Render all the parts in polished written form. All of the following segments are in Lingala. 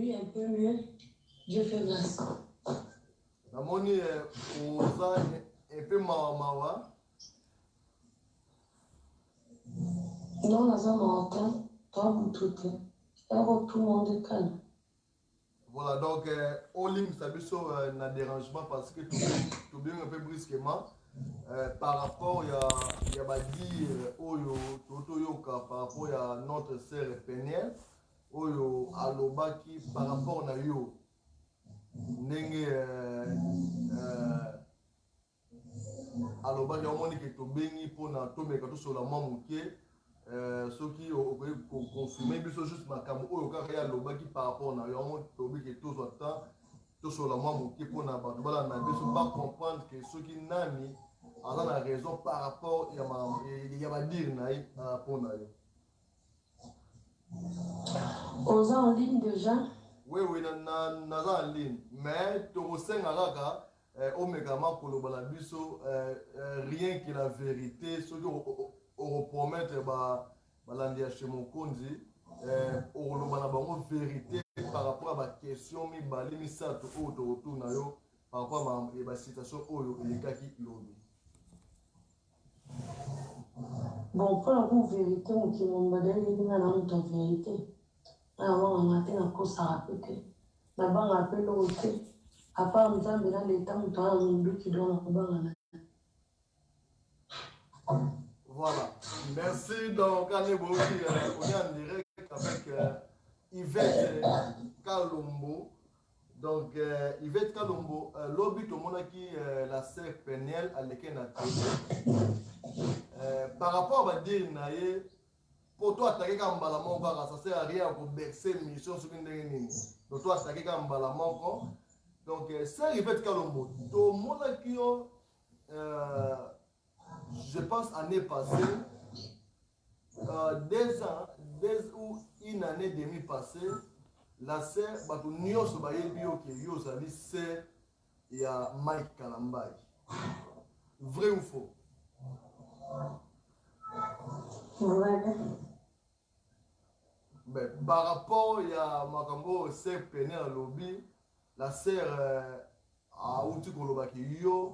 Oui, un peu mieux. Dieu fait grâce. Namoni oza un peu mawa. Non, dans un matin, toi, vous tout le monde est calme. Voilà, donc Olim Sabiso n'a dérangement parce que tout bien un peu brusquement par rapport il y a dire Oyo Toto Yoka par rapport à notre sœur Peniel Oyo Alobaki par rapport à yo Nenge alobaki omoni ke tobengi mpona tomeka tosola mwa moke soki okoki koconfirme biso juste makambo oyo kaka ye alobaki par rapport na yo yango tobiki tozwa temps tosola mwa moke mpona bato balanda biso bacomprendre ke soki nani aza na raison par rapport ya badire na ye mpona yo. Oza en ligne déjà? Oui, naza en ligne mais tokosenga kaka omekama koloba na biso rien que la vérité soki okopromettre balandi ya chez mokonzi okoloba na bango vérité par rapport à baquestion mibale misato oyo tokotuna yo par rapport à basituation oyo elekaki lobi. Bon, pour la vérité, qui m'ont badali na na vérité. Alors, on a été en course à répéter. D'abord, on a appelé l'autre. À part Nzambe dans l'état, on a un double qui doit en. Voilà. Merci. Donc, on est en direct avec Yvette Kalombo. Donc, Yvette Kalombo, l'obit au monde qui la sœur Peniel à l'équerre na télé. Par rapport à dire naïe, pour toi, attaquer comme balamon, ça sert à rien pour bercer mission sur une dernière. Donc, toi, attaquer comme balamon. Donc, c'est Yvette Kalombo. Tout le monde qui je pense année passée, 2 ans, ou une année et demie passée, la sœur, bato nyonso bayebi yo ke yo ozali sœur ya Mike Kalambai. Vrai ou faux? Vrai. Mais par rapport à makambo sœur Peniel lobby, la sœur a outi kolobaki yo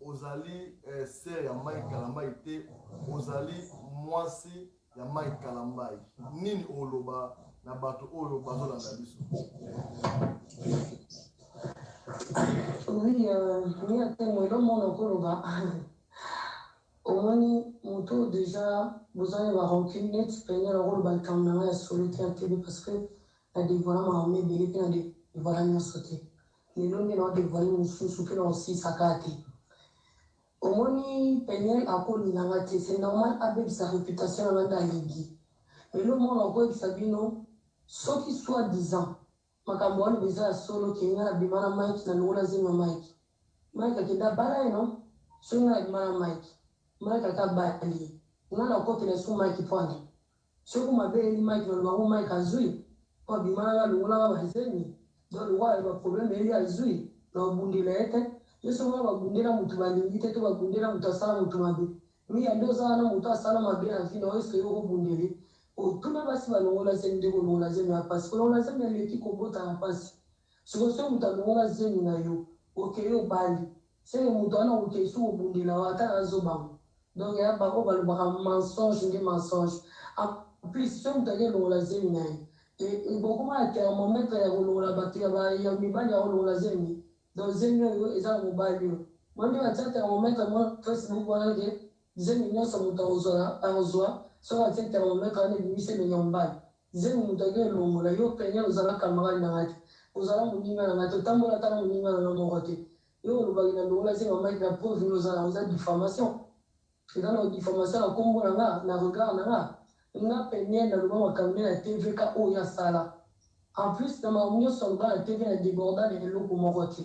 ozali sœur ya Mike Kalambai te, ozali mwasi ya Mike Kalambai. Nini oloba na bato oyo bazolanda biso? Oui, il y a tellement de monde encore là. Au moins, mon tour déjà, vous avez la rancune net, peigner le rôle balkan dans la solitude en télé parce que la dévoilement m'a emmené belé puis la dévoilement m'a sauté. Les longs n'a dévoilé mon sous que l'on s'y s'accate. Au moins, peigner à cause de la c'est normal avec sa réputation dans la ligue. Mais le monde encore Sabino, ce qui soit 10 ans, makambo wani beza solo kinga bimana Mike na nula zima Mike. Mike akida bala no, so nga bimana Mike. Mike akabali. Ngana kote na su Mike pwani. So kuma be ni Mike no ngo Mike azui. Kwa bimana ga nula ba bazeni. Do lwa ba problem eli azui. No bundilete. Yeso nga bagundira mutu balingite to bagundira mutu asala mutu mabe. Mi ando sana mutu asala mabe na fina oyo yo bundiri. Tuna basi balongola zemi ndeko longola zemi ya pasi kolongola zemi ya leki kobota ya pasi siko so mutu alongola zemi na yo oke yo bali senge mutu wana oke su obundela wata azobango donc ya bako balobaka mensonge nde mensonge en plus so mutu ake longola zemi na ye bokoma ya thermomètre ya kolongola bato ya mibali ya kolongola zemi donc zemi oyo eza na mobali oyo mwande batia thermomètre mwa Facebook wana ke zemi nyonso mutu akozwa so atie thermomètre ane bimise le nyambali zemi mutake longola yo penye ozala kamara na ngati ozala muninga na ngati otambola tala muninga na moko te yo olobaki na longola zemi mamaki na pauvre oza diffamation eza na diffamation na kombo na nga na regard na nga penye na loba makambo na tvk oyo asala en plus na makambo nyonso aloba na tv na débordane eloko moko te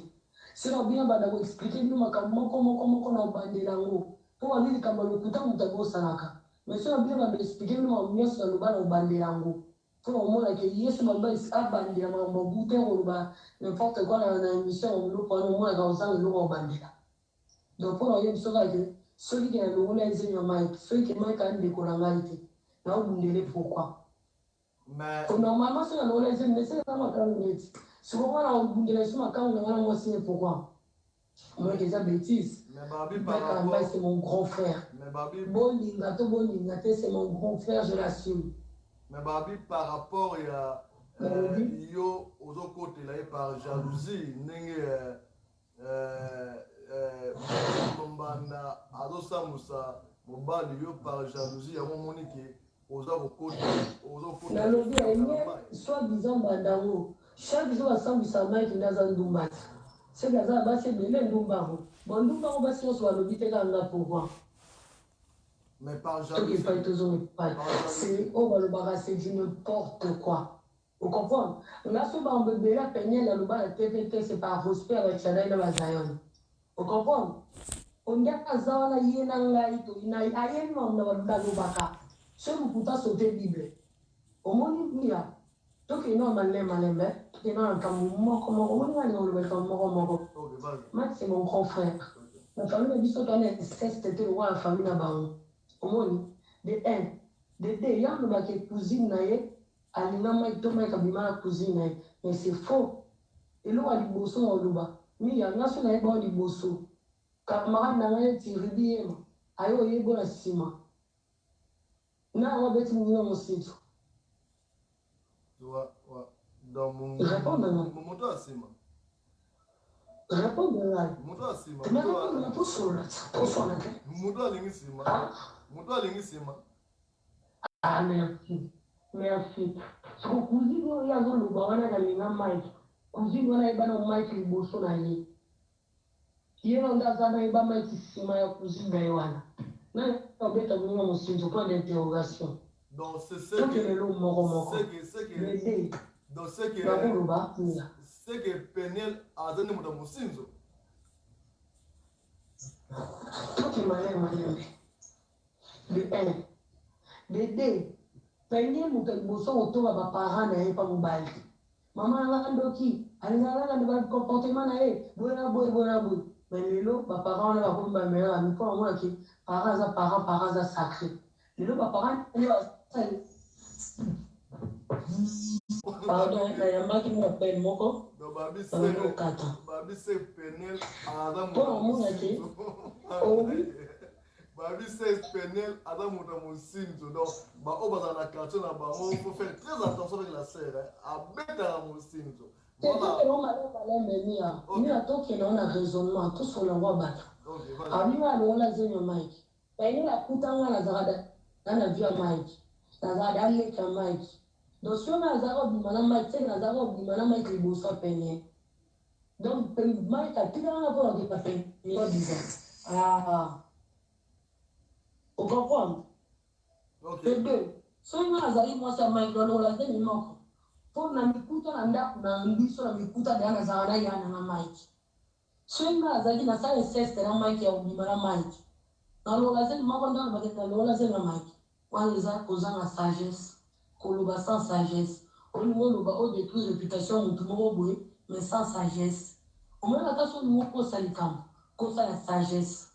sino bino banda koexplike bino makambo moko na obandela yango mpo bani likambo lokuta mutu akosalaka mais si on vient d'expliquer nous en mieux sur le bas au banderango pour au moins que yesu bamba a bandera mambo bouté au bas n'importe quoi dans une émission on nous prend au moins dans un lourd au bandera donc pour nous so que celui qui a le rôle les ennemis Mike celui qui Mike a une décolangalité là on nous pourquoi Mais normalement, c'est dans les mais c'est dans ma carrière. Si vous voulez, on vous dit, ma carrière, on va signer pourquoi? Moi, déjà bêtise. mais Babi Mais par rapport. c'est mon grand frère. Mais Babi. Bon Lingate, c'est mon grand frère, je l'assume. Mais Babi par rapport à yo aux autres côtés là par jalousie n'enge Mbanda adosa musa mobali yo par jalousie ya monike aux autres côtés nalobi aye soit disant bandango chaque jour asambwisa mike ndaza ndumba te soki aza basi ebele ndumba yango bon ndumba yango basi nyonso balobi te kaka nga pourvoir mais par soki epai tozonga epai c'est oyo balobaka c'est du n'importe quoi okomprendre nga so bango ebele apeniel aloba na tvt c'est par respect ya bachadai na bazayon okomprendre ondiaka aza wana ye na ngai toyinai ayeni mamu na balobi alobaka so mokuta sote bible omoni bia tokenda malembe tokenda na nkambo moko omoni nga linga olobaka moko mati c'est mon grand frère na famille na biso toana inceste te lokwa na famille na bango omoni de un de deux ya alobaka cousine na ye alinga maki to maki abima na cousine na ye mais c'est faux eloko ya liboso na oloba mi yanga so na ye bao liboso camarade na ngai neti ribi yema aye oyebo na nsima na yango abeti moninga mosito dans mon moto asima répondre ngai moto asima moto alingi sima ah merci soko cousine oyo azoloba wana nalinga mike cousine wana ayebana mike liboso na ye ye nde aza nayeba mike nsima ya cousine na ye wana na obeta moninga mosinzo point d'interrogation donc c'est ce que Peniel a donné mon mosinzo de Peniel moto liboso kotonga baparent na ye pa mobali mama nanga ndoki alingaka na comportement na ye boye na boye mais lelo baparent wana bakomi bamela bami mpo namonaki parent aza parent aza sacré lelo baparent basali pardon nayambaki mopele moko okata mpo namonaki Babi c'est Peniel Adam Moutamoussinzo donc on va dans la quartier là bas il faut faire très attention avec la sœur à mettre à Moussinzo voilà mia tokende na raisonnement tosolangwa bato abima alongola zenyo mike Peniel akutanga nazalaka na via mike nazalaka aleka mike donc si on azalaka obima na mike te nazalaka obima na mike liboso ya Peniel donc mike atikanga mpo nakoka Peniel biza on comprend de deux soki nga azali mwasi ya mike lolola te mimoko mpo na mikuta na ndako na biso na mikuta deya nazala na yana na mike soki nga azalaki nasala inceste na mike ya obima na mike nalola te mimoko ndako bakete nalola te na mike wana eza kozanga sagesse koloba sans sagesse olingi oloba odétruire réputation motu moko boye mais sans sagesse omoni ata so olingi okosa likambo kosala sagesse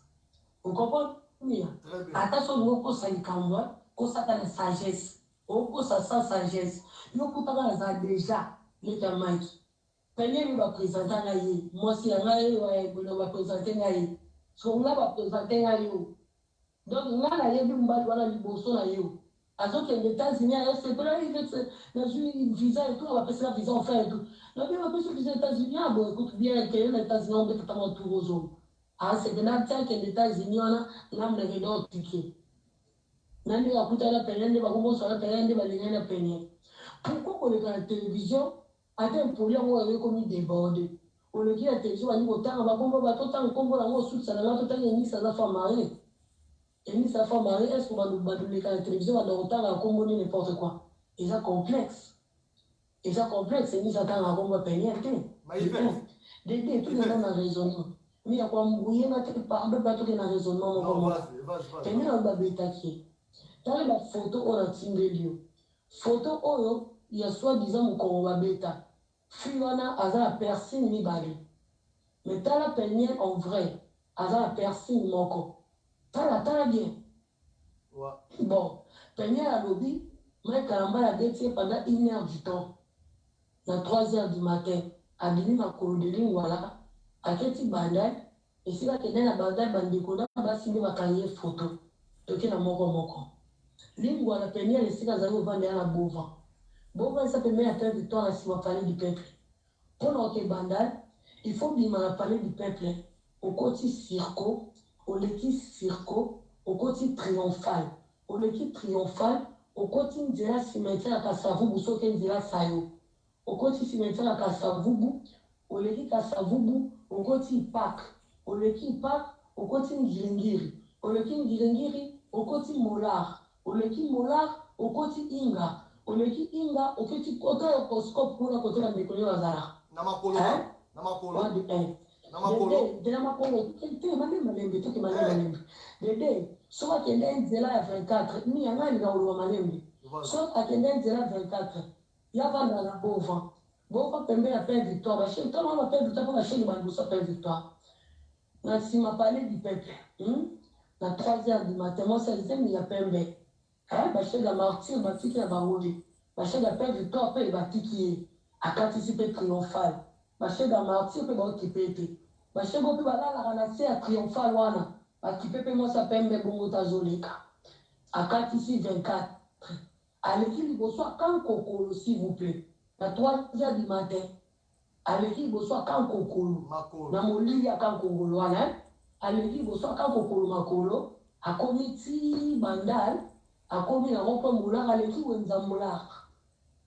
okomprendre ata so olingi okosa likambo kosaka na sagesse okosa sans sagesse yo kutaka nazala déjà leki ya mike Peniel baprésente nga ye mwasi ya ngai oyo baprésente nga ye so nga baprésente nga yo donc nga nayebi mobali wana liboso na yo azokende États-Unis ayosepela nazwi visa et tout bapesaka visa ofert et tout nabi bapesi visa États-Unis abo écoute bien ekende na États-Unis ombetata tour ozongo asepela tia kende États-Unis wana ngamneke do tike nande bakutana Peniel nde bakombosana Peniel nde balingani na Peniel pourquoi koleka na télévision ata mpoli yango oyo ekomi déborde oleki na télévision bani kotanga bakombo batotanga nkombo nango osutisa nanga totanga emisa aza femme mariée emisa femme mariée est-ce que baloleka na télévision badakotanga nkombo ni n'importe quoi eza complexe emisa atanga nkombo ya Peniel te dede tokenda na raisonnement mi ya kwambuyenga te pardon mpe tokenda na raisonnement moko Peniel oyo babetaki tala bafoto oyo natindeli yo foto oyo ya soi-disant mokongo babeta fi wana aza na persine mibale mais tala Peniel en vrai aza na persine moko tala bien bon Peniel alobi Mike Kalamba a dédié pendant 1 heure du temps. À 3 heures du matin. A bini ma korodeli voilà. A keti bandai. Et si la kende na bandai bandekona basindi bakanye photo. Toki na moko. Lingwa na penia les sika zali ovande na bova. Bova ça permet à faire du temps à si parler du peuple. Pour notre bandai, il faut bien parler du peuple. Au côté circo, au l'équipe circo, au côté triomphal. Au l'équipe triomphal, au côté ndira cimetière à Kasavubu, so qu'un dira sayo. Au côté cimetière à Kasavubu, au l'équipe Kasavubu, au côté Pak. Au l'équipe Pak, au côté Ngiringiri. Au l'équipe Ngiringiri, au côté Molar. Au l'équipe Molar, au côté Inga. Au l'équipe Inga, au côté Koscope pour la côté de la Méconie Wazara. Namakolo. Dede, so akende nzela ya 24, ni yanga ni gaulu wa malembe. So akende nzela 24, yavanda na bova. Bova pembe ya Père Victoire, bashé, tellement ma Père Victoire, bashé ni bandusa Père Victoire. Na sima parler du peuple. Na 3 heures du matin, moi ça disait ni ya pembe. Bashé la martyr, batiki na bangoli. Bashé la Père Victoire, pe batiki akatisipe triomphal. Bashé la martyr, pe baokipete. Bashé bo pe balala na se ya triomphal wana. Bakipepe moi ça pembe bongo tazoleka. Akatisi 24. Aleki liboso kan kokolo s'il vous plaît. Na 3 heures du matin. Aleki liboso kan kokolo. Na molili kan kokolo wana. Aleki liboso kan kokolo makolo. Akomi ti bandal. Akomi na ropo mulaka aleki wenza mulaka.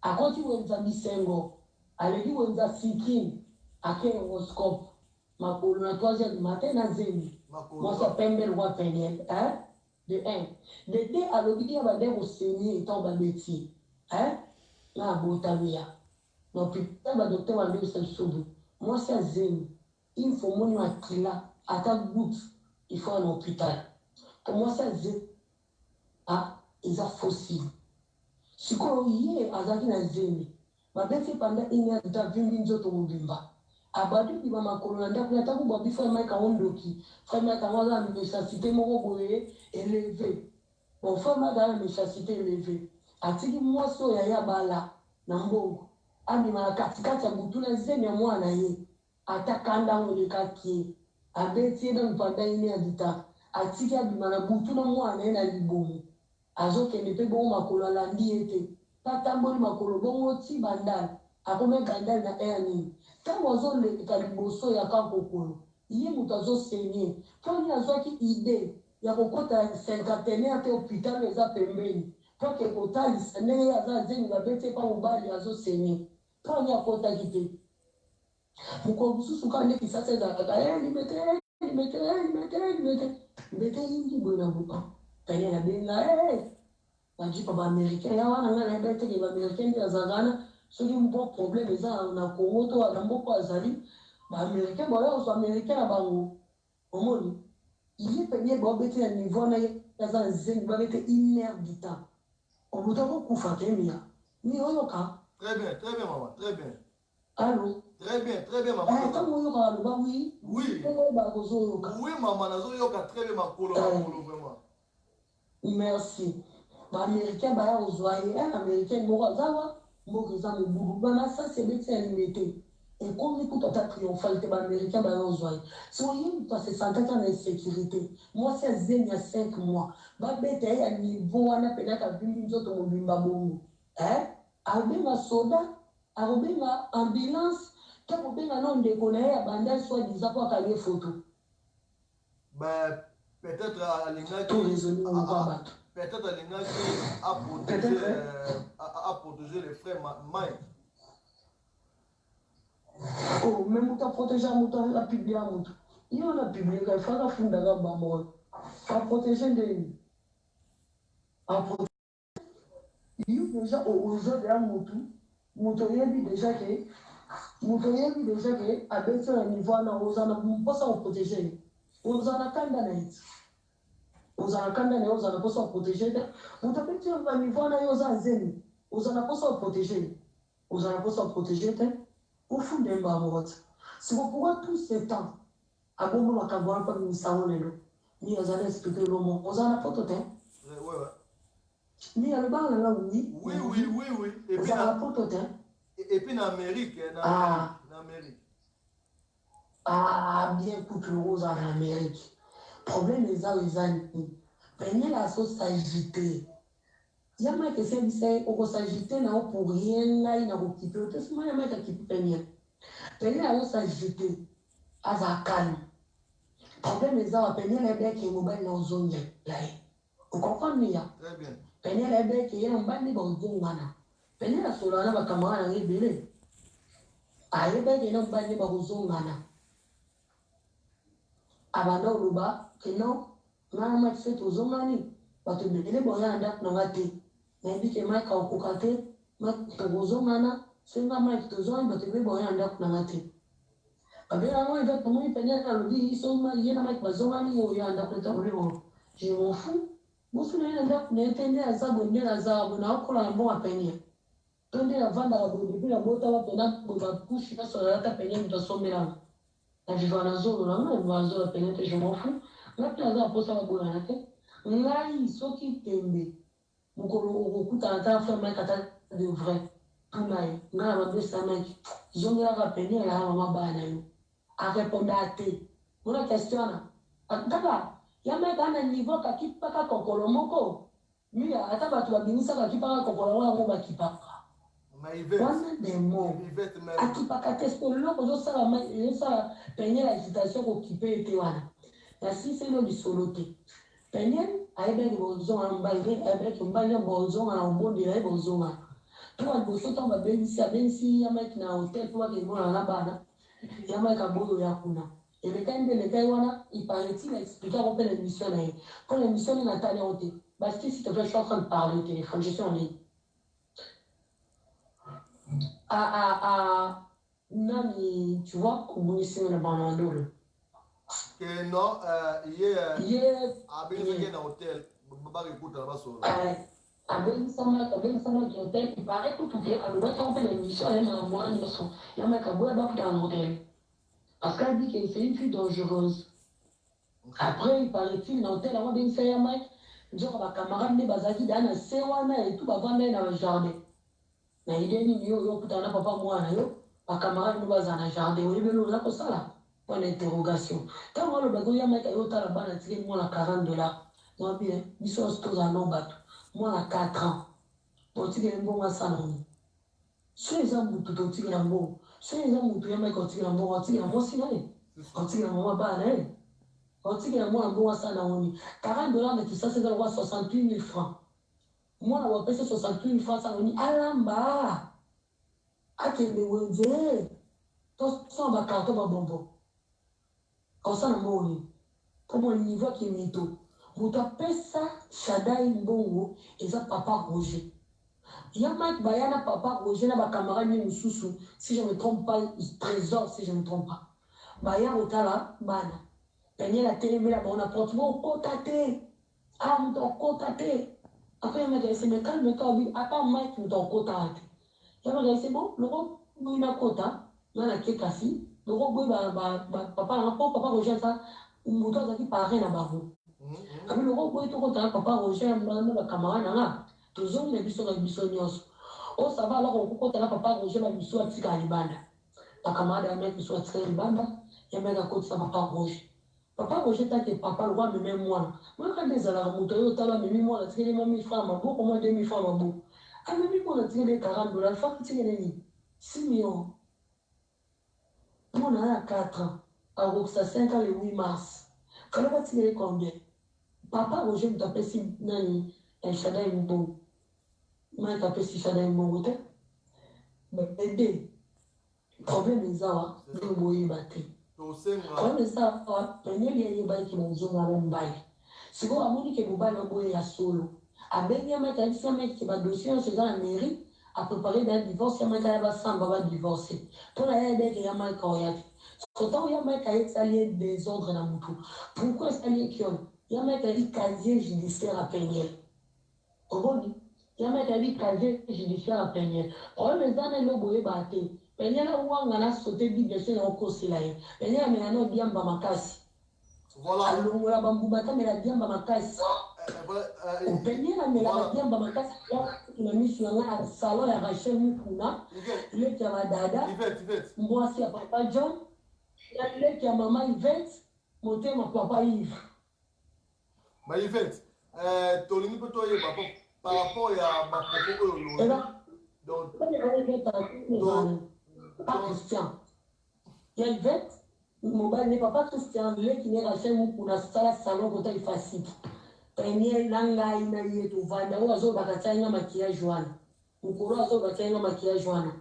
Akoti wenza misengo. Aleki wenza sikin. Ake horoscope. Makolo na 3 heures du matin na zemi. Moi ça pembe le roi Peniel. De 1. De 2 à l'obédi à bader au Seigneur étant babeti. Na botamia. Non putain ba docteur va le seul sobo. Moi c'est zemi. Il faut mon akila à ta goutte. Il faut un hôpital. Pour moi c'est zemi. Ils ont fossile. Si qu'on y est azaki na zemi. Ma bête pendant 1 heure de vimbi nzoto mobimba. Abadu ki mama kolanda kuna taku babi frère ka ondoki frère ka waza méchanceté moko boye élevé bon frère ka méchanceté élevé atiki mwaso ya bala na mbongo abima na katikati ya butu na zemi ya mwana ye atakanda ngole kaki abeti na mpanda ine ya dita atiki abima na butu na mwana ye na libomo azokende pe bongo makolo alandi ete tatamboli makolo bongo ti bandala akome gandal na erni tango azoleka liboso ya kankokolo ye moto azosenye mponi azwaki ide ya kokota 51 te hôpital eza pembeni mpo ke kotalisa ndenge ye aza zemi babete mpa mobali azosenye mponi akotaki te mokolo mosusu kaka nde kisasa ezalaka limete yingi boye na buka tani na benga bajipa baaméricain ya wana nga nayeba eteke baaméricain nde azalana soki mpo problème eza na Congo to na mboka azali baaméricain baoya kozwa américain na bango omoni ye penye baobeti na niveau na ye aza na zemi babete 1 heure du temps obuta kokufa te mia ni oyoka très bien maman très bien allo très bien maman ntango oyoka aloba oui bakozoyoka oui maman nazoyoka très bien makolo vraiment merci baaméricain baya kozwa ye américain moko azawa mboka eza mobulu bamasasi ebeti ya limete ekomi kuta ta triomphal te baaméricain baya kozwa ye si oye moto asesantaki na insécurité mwasi azemi ya 5 mois babeta ye ya niveau wana penaka bimbi nzoto mobimba bongo akobenga soda akobenga ambulance to akobenga na ndeko na ye ya bandal soi diza mpo akangi foto peut-être alingaki to raisonner okwa bato peut-être alingaki à protéger les frères Mike. Oh, mais moto protéger moto la publier moto. Il on a publié il faut la funda ga bamo. A protéger de a protéger. Il déjà aujourd'hui à moto yebi déjà que à baisser le niveau na ozana pas ça protéger. Ozana kanda na it. Ozana kanda na ozana pas ça protéger. Moto petit on niveau na ozana zeni. Ozana pas ça protéger. Ozana pas ça protéger te. Au fond d'un bas si vous pouvez tout ce temps à bon moment qu'à pas nous savons les lots ni aux allez expliquer le mot aux en a pas tout ouais Mais il y a le bar là, oui. Oui. Et puis, Ça rapporte au temps. Et puis en Amérique, en Amérique. Ah, bien écoute le rose en Amérique. Problème les amis. Peigner la sauce s'agiter. Il y a un qui s'est s'agiter pour rien là, il n'a pas occupé. Il y a un qui peut peigner. Peigner la sauce s'agiter. À sa calme. Problème les amis, peigner les becs qui est mobile dans zone là. Vous comprenez? Très bien. Peigner les becs qui est en bas de bon zone. Peigner la sauce là, ma camarade est belé. Ah, les becs qui est en bas de bon zone. Abanda oloba keno ngana matse tozongani bato belele boya ndako na ngate nayebi ke mai ka okoka te tozongana senga mai tozongi bato belele boya ndako na ngate babela yango eza tomoni pene alobi so ye na mai bazongani oyo ndako eta olebo je m'en fous mosu na ye na ndako na ye te nde aza boye nde naza boye naokola na mbongo pene to nde navandaka boye depi na botala pena boye bakushi nyonso nalata pene moto asombelanga na vivre na zolo na ngai vivre na zolo penete je m'en fous ngai mpe naza posa babonana te ngai soki tembe mokolo okokutana ta frère mike ata de vrai tuna ye ngai na babesa mike zongelaka pene elaka mama baya na yo areponda te mona question wana kaka ya mike ana niveau kaki mpaka kokolo moko mi ata bato babimisaka kipaka kokolo ngo yango bakipaka wana demo akipaka te so leloko ozosala penye la agitation kokipe ete wana nasisi elo lisolo te penye ayebeki bozonga mbali ayebeki mbali bozonga na obondela ye bozonga toka liboso ntango babengisi yamaki na hotel mpo bakemona na bana yamaki aboyo ya kuna elekai nde elekai wana ipareti na explike ako mpe na émission na ye mpo na émission nde natali yango te basiki s'il te plaît je suis en train de parler au téléphone je suis en ligne nani tu vois komonisi na banandolo que non abengaki na hotel bakekuta basolo abengisamaki hotel ipare kutu te alobaki yango mpe na émission aye na mwana nyonso yamaki aboya bakutana na hotel parce qu'elle dit que c'est une fille dangereuse après ipareti na hotel yango abengisa yamaki nzoka bacamarade nde bazalaki daa na se wana etu bavanda ye na bajardin na idée nini yo okutana na papa mwana yo bacamarade nde bazala na jardin oyebeli oza kosala point d'interrogation ntango alobaki oya mike ayotala bana tikeli mwana $40 nobie biso nyonso tozala no bato mwana 4 ans totikeli mbongo asala nini so eza mutu totikela mbongo so eza mutu ya mike otikela mbongo otikela mwasi na ye otikela mama bana na ye otikela mwana mbongo asala nini $40 na kisasa eza lokwa 68 000 francs mwana bapesa 68 000 francs asala nini alamba akende wenze tosala bakarton babombo osala mbongo nini mpo niveau akimito moto apesa shadai mbongo eza papa roger ya mike baya na papa roger na bacamarade ne mosusu si je me trompe pas trésor si je me trompe pas baya kotala bana penye na telemela bango na porte mo okota te moto okota te après ya mike aise me calme toi ata mike moto okotaka te ya mike aise bon loko boyi nakota nga na ke kasi loko boyi papa nanga mpo papa roger ata moto azalaki pare na bango abi loko boyi tokotala papa roger na bacamarade nanga tozongi na biso na biso nyonso osava aloko okokotala papa roger bamiso atika libanda bacamarade ya mike miso atika libanda ya mike akotisa papa roger take papa lokwa ameme mwana mwaka nde ezalaka moto oyo otala amemi mwana atikeli mwa 1000 francs maboko mwa 2000 francs maboko amemi mwana atikeli $40 faki tikeli nini 6 millions mwana ya 4 ans akokisa 5 ans le 8 mars kala batikeli combien papa roger moto apesi nani shadai mbongo mike apesi shadai mbongo te ede problème eza wa nde boyeba te problème eza wa peneli ayebaki bozonga na mobali sikoyo amoni ke mobali oboye ya solo abengi ya mike ayebisi ya mike ke badossier nyonso eza na mairie aprépare na divorce ya mike aya basamba badivorce mpona ya ebeke ya mike oya te sotango ya mike ayesali ye désordre na motu pourquoi esali ye kiona ya mike ayebi casier judiciaire apeniel oboni ya mike ayebi casier judiciaire apeniel problème eza na elo boyeba te penye na wanga na sote bible se na okosela ye penye amela na odiamba makasi alongola bambuma atamela diamba makasi Openye na mela diamba makasi na misu na salon ya Rachel Mukuna ile kia madada mwasi ya papa John ya ile kia mama Yvette motema papa Yves. Ma Yvette, tolingi pe toi par rapport ya bakoko oyo donc pas Christian. Ya Yvette mobile n'est pas Christian ile qui est Rachel Mukuna sala salon kota ifasiki. Penye langa ina yetu vanda wazo bakachanga makiage wana mukuru wazo bakachanga makiage wana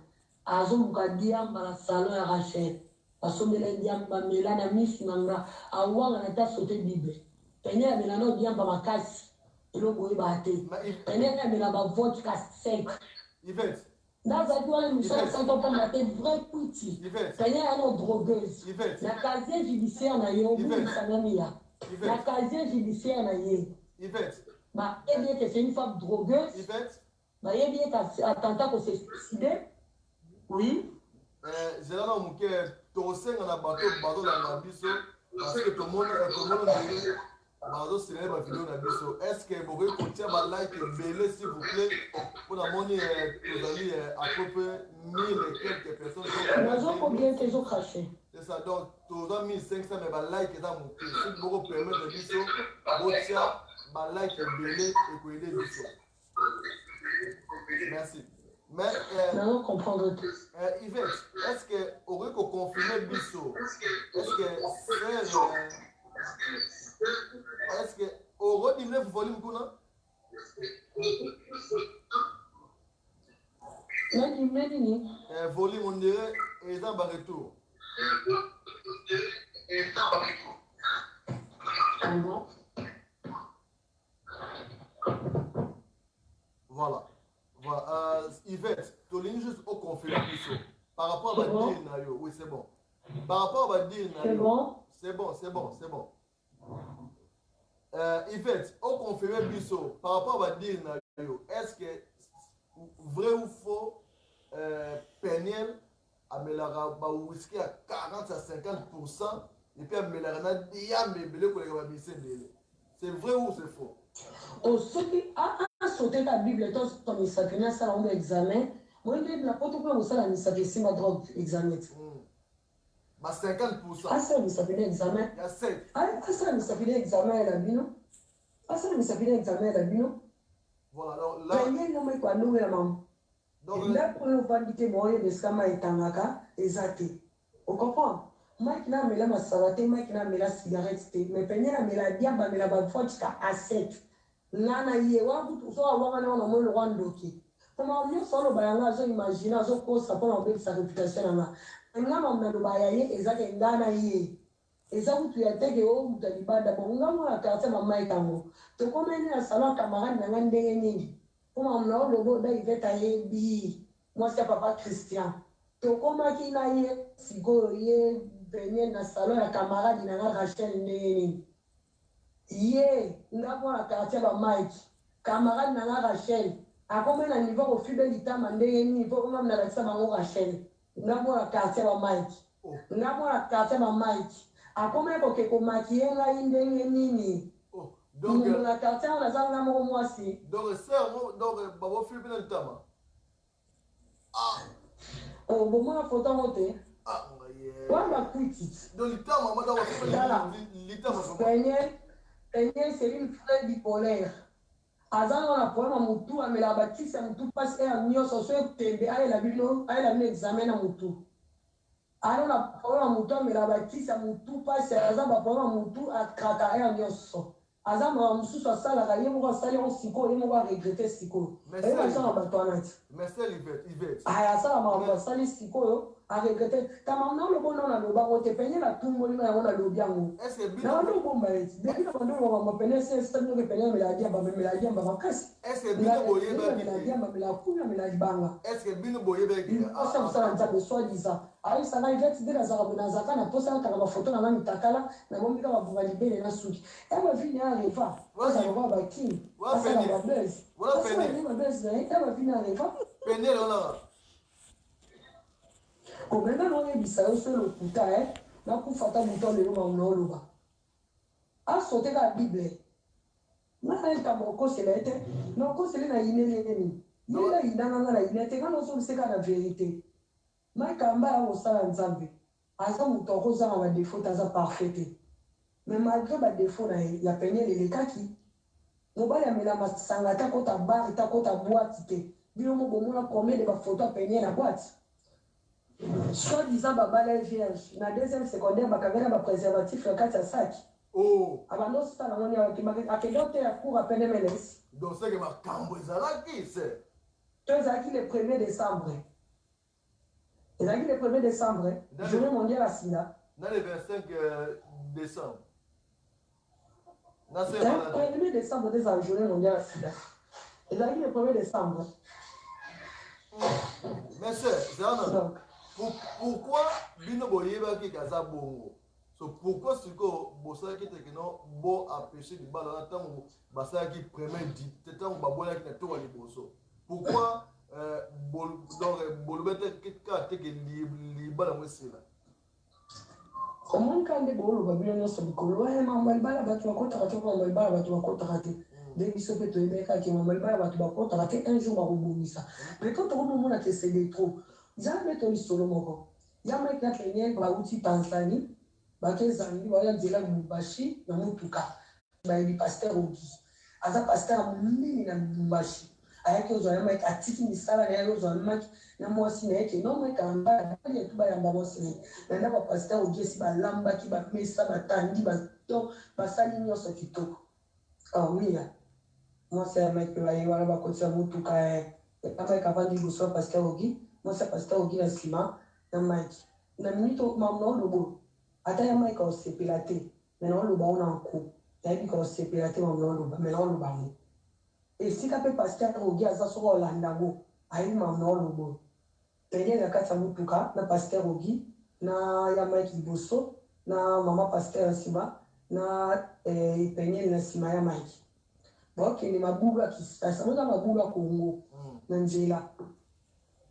azo mukadia mbala salon ya Rachel asomela ndiamba melana misu nanga awanga nata sote bible penye ya melano diamba makasi ilo boye bate penye ya melaba vodka sec Yvette ndaza kwa msaka sasa kwa mate vrai kuti penye ya no drogueuse na casier judiciaire na yo musamia na casier judiciaire na ye Yvette. Bah, elle dit que c'est une femme drogueuse. Yvette. Bah, elle dit qu'elle a tenté de se suicider. Oui. J'ai là où tu sais qu'on a bateau dans la biso parce que tout le monde dit bateau c'est la vidéo dans la biso. Est-ce que vous pouvez continuer à like et belé s'il vous plaît pour la monnaie vous allez à peu près 1000 et quelques personnes. Nous combien qu'ils ont craché. C'est ça donc tu as 1500 mais bah like et dans mon pays. Si vous permettez de biso, vous tiens bah like et belé et coller biso. Merci. Mais non, comprendre tout. Yvette, est-ce que aurait qu'on confirme biso? Est-ce que aurait dit neuf volume kuna? Non, il m'a dit. Volume on dirait et dans bas retour. Voilà. Voilà. Yvette, tu as juste au conflit par rapport à ma dire nayo. Oui, c'est bon. Par rapport à ma dire nayo. C'est bon. C'est bon. Yvette, au confirmer biso par rapport à ma dire nayo. Est-ce que vrai ou faux Peniel amélara ba whisky à 40 à 50% et puis amélara dia mebele ko les bise bele. C'est vrai ou c'est faux? Au ceux qui a sauté ta Bible, ton misapina, ça on examen. Moi, il la porte pour ça la misapina, ma drogue examen. Bah 50%. Ah, ça misapina examen. Il y a 7. Ah, ça misapina examen la bino. Ah, ça misapina examen la bino. Voilà, alors là. Prenez le mec à nous et maman. Donc là, pour nous valider, moi, il y a des scamats et tanaka, exacté. Vous comprenez? Mike n'a mis la massarate, Mike n'a mis la cigarette, mais peignez la mela diamba, mais la vodka à 7. Nana ye wabu tu so awanga na mo lo wandoki kama myo solo bayanga zo imagine zo ko sa pour embellir sa réputation na ngama mna lo bayaye ezake ndana ye ezaku tu yateke o mutalibada bo ngamo akata mama ikango to komeni na salon camarade na ndenge nini kama mna lo bo da iveta ye bi moi c'est papa Christian to koma kina ye sigo ye venir na salon ya camarade na Rachel ndenge nini Ye, ngabo na quartier ba Mike, camarade na Rachel. A combien na niveau au fidélité mandé niveau comme na lakisa bango Rachel. Ngabo na quartier ba Mike. Ngabo na quartier ba Mike. A combien ko ke ko maquiller nga indenge nini? Donc na quartier na zanga mo mwasi. Donc ça donc babo fidélité tama. Ah. Oh, bon moi photo moté. Ah, Wanda kuti. Donc litama mama dawa fidélité litama. Peignez, c'est une frère bipolaire. Azan on a problème à Moutou, mais la bâtisse à Moutou passe à Mio, sur ce TB, elle a vu l'examen à Moutou. Alors on a problème à Moutou, mais la bâtisse à Moutou passe à Azan, on a problème à Moutou à Krakaé à Mio. Azan, on a Moussou sur ça, la raille, on va salir en Siko, et on va regretter Siko. Mais c'est Yvette. Ah, ça, on va salir Siko, à regretter. Ta maman, le bon, on a le baron, t'es peigné la tombe, on a le bien. Est-ce que non, non, bon, mais depuis que on m'a peigné, c'est ça, nous, peigné, mais la diable, mais la diable, ma casse. Est-ce que Bino Boye, mais la diable, mais la couille, mais la banga. Est-ce que Bino Boye, ah, ça, ça, soit disant. Ah, ça va, Yvette, dès la Zarabona, Zakana, pour ça, quand on va photo, on a mis Takala, on a mis dans la Bouralibe, et la souki. Elle va venir à Réva. Ça va voir qui. Ça va baisse. Voilà, ça va baisse, elle va venir à Réva. Pénel, on a. Comme maintenant, on est bissau sur le puta, hein. Na kufata bouton de l'homme en oloba. A sauté la Bible. Nana kama okosela ete na okosela na ineleni yela inanga na inete kana osoliseka na vérité makamba ya kosala nzambe aza moto akozanga badefo aza parfait te mais malgré badefo na ye ya peniel elekaki mobali amela masanga ta kota bar ta kota boîte te bino mo bomona combien de bafoto ya peniel na boîte soit disant babala vierge na deuxième secondaire bakangana bapréservatif ya kati ya saki Oh. Abando ça la monnaie avec quelqu'un qui a cours à peine MLS. Donc c'est que ma cambo ezalaki c'est. Tu es acquis le 1er décembre. Et acquis le 1er décembre, journée mondiale à Sida. Dans le 25 décembre. Le 1er décembre, c'est la journée mondiale à Sida. Et acquis le 1er décembre. Mais c'est un pourquoi bino boyeba ki kaza bongo? So pourquoi ce que bossa qui était que non bon à pêcher du bal en temps bassa qui premier dit temps babola qui to wali bosso pourquoi bolubete qui ka te que li bala mwesela comment quand des bolo babino no so bikolo e mama bala batu bakota kato mama bala batu bakota kate de biso pe to ebeka ki mama bala batu bakota kate un jour bakobomisa mais quand on mona que c'est des trop jamais to solo moko yama ka kenye ba uti Tanzanie bakezangi baya nzela Lubumbashi na mutuka bayebi pasteur ogi aza pasteur munene na Lubumbashi ayaki ozwa ya mike atiki misala na ye ozwa mike na mwasi na yeke no mike amba ya tu bayamba mwasi na nda ba pasteur ogi esi balambaki bamesa batandi bato basali nyonso kitoko awia mwasi ya mike baye wana bakotisa mutuka ya mike avandi liboso ya pasteur ogi mwasi ya pasteur ogi na nsima na mike na minito mamna olobo ata ya mike osepela te mena oloba ona nko yayebi ka osepela te mamna oloba mena oloba ngo esika mpe pasteur ogi aza soko olanda ngo ayebi mamna olobo peniel na kati ya mutuka na pasteur ogi na ya mike liboso na mama pasteur ya nsima na peniel na nsima ya mike bakende mabulu ya kisasa moza mabulu ya kongo na nzela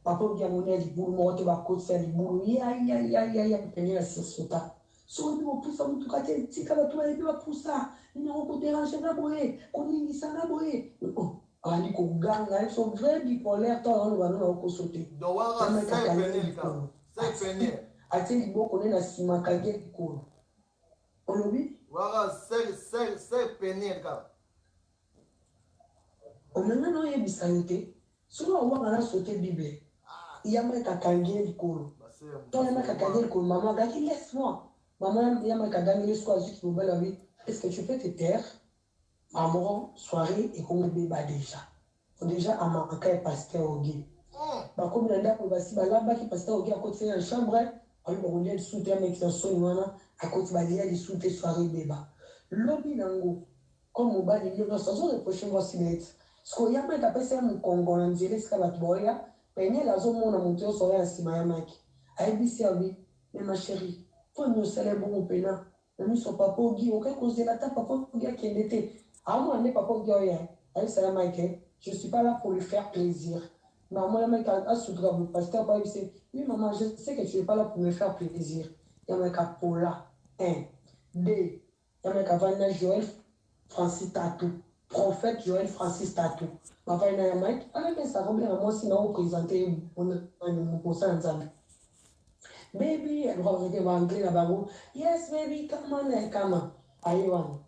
papa ogi amoni ya libulu moko te bakotisa ya libulu ya peniel ya sosota so oyebi kopusa mutuka te tika bato bayebi bapusa ninango koderange nga boye koningisa nga boye abandi koganga so vrai bipolaire to aloba no na okoso te atie liboko ne na nsima kange likolo olobi omenga na oyebisa yo te soki owaka na sote bible yamaka kange likolo to yamaka kange likolo mama agaki laisse-moi maman yamaka gangeli soki azwiki mobali abi est-ce que tu peux te taire maman soirée ekongo beba déjà amaka ya pasteur ogi bakomi na ndako basi balambaki pasteur ogi akoti na chambre abi bakolia lisusu te ameki na soni wana akoti balia lisusu te soirée beba lobi nango comme mobali nyonso azoreproche mwasi na ete siko yamaki apesa ya mokongo na nzela esika bato baoya peniel azomona moto nyonso oya na nsima ya maki ayebisi abi me ma chérie po nyosala ebongo mpena na miso papa ogi okai kozela ata papa ogi akende te aomona nde papa ogi oya ayebisa ya mike je suis pas là pour lui faire plaisir maman ya mike asutaka bo pasteur po ayebisi oui maman je sais que tu es pas là pour me faire plaisir ya mike apola 1 2 ya mike avandi na Joël Francis Tatou prophète Joël Francis Tatou mavai na ya mike amepesa robena mwasi na opresente mosala nzambe baby alikuwa baanglais na bango yes baby come on kama aye wana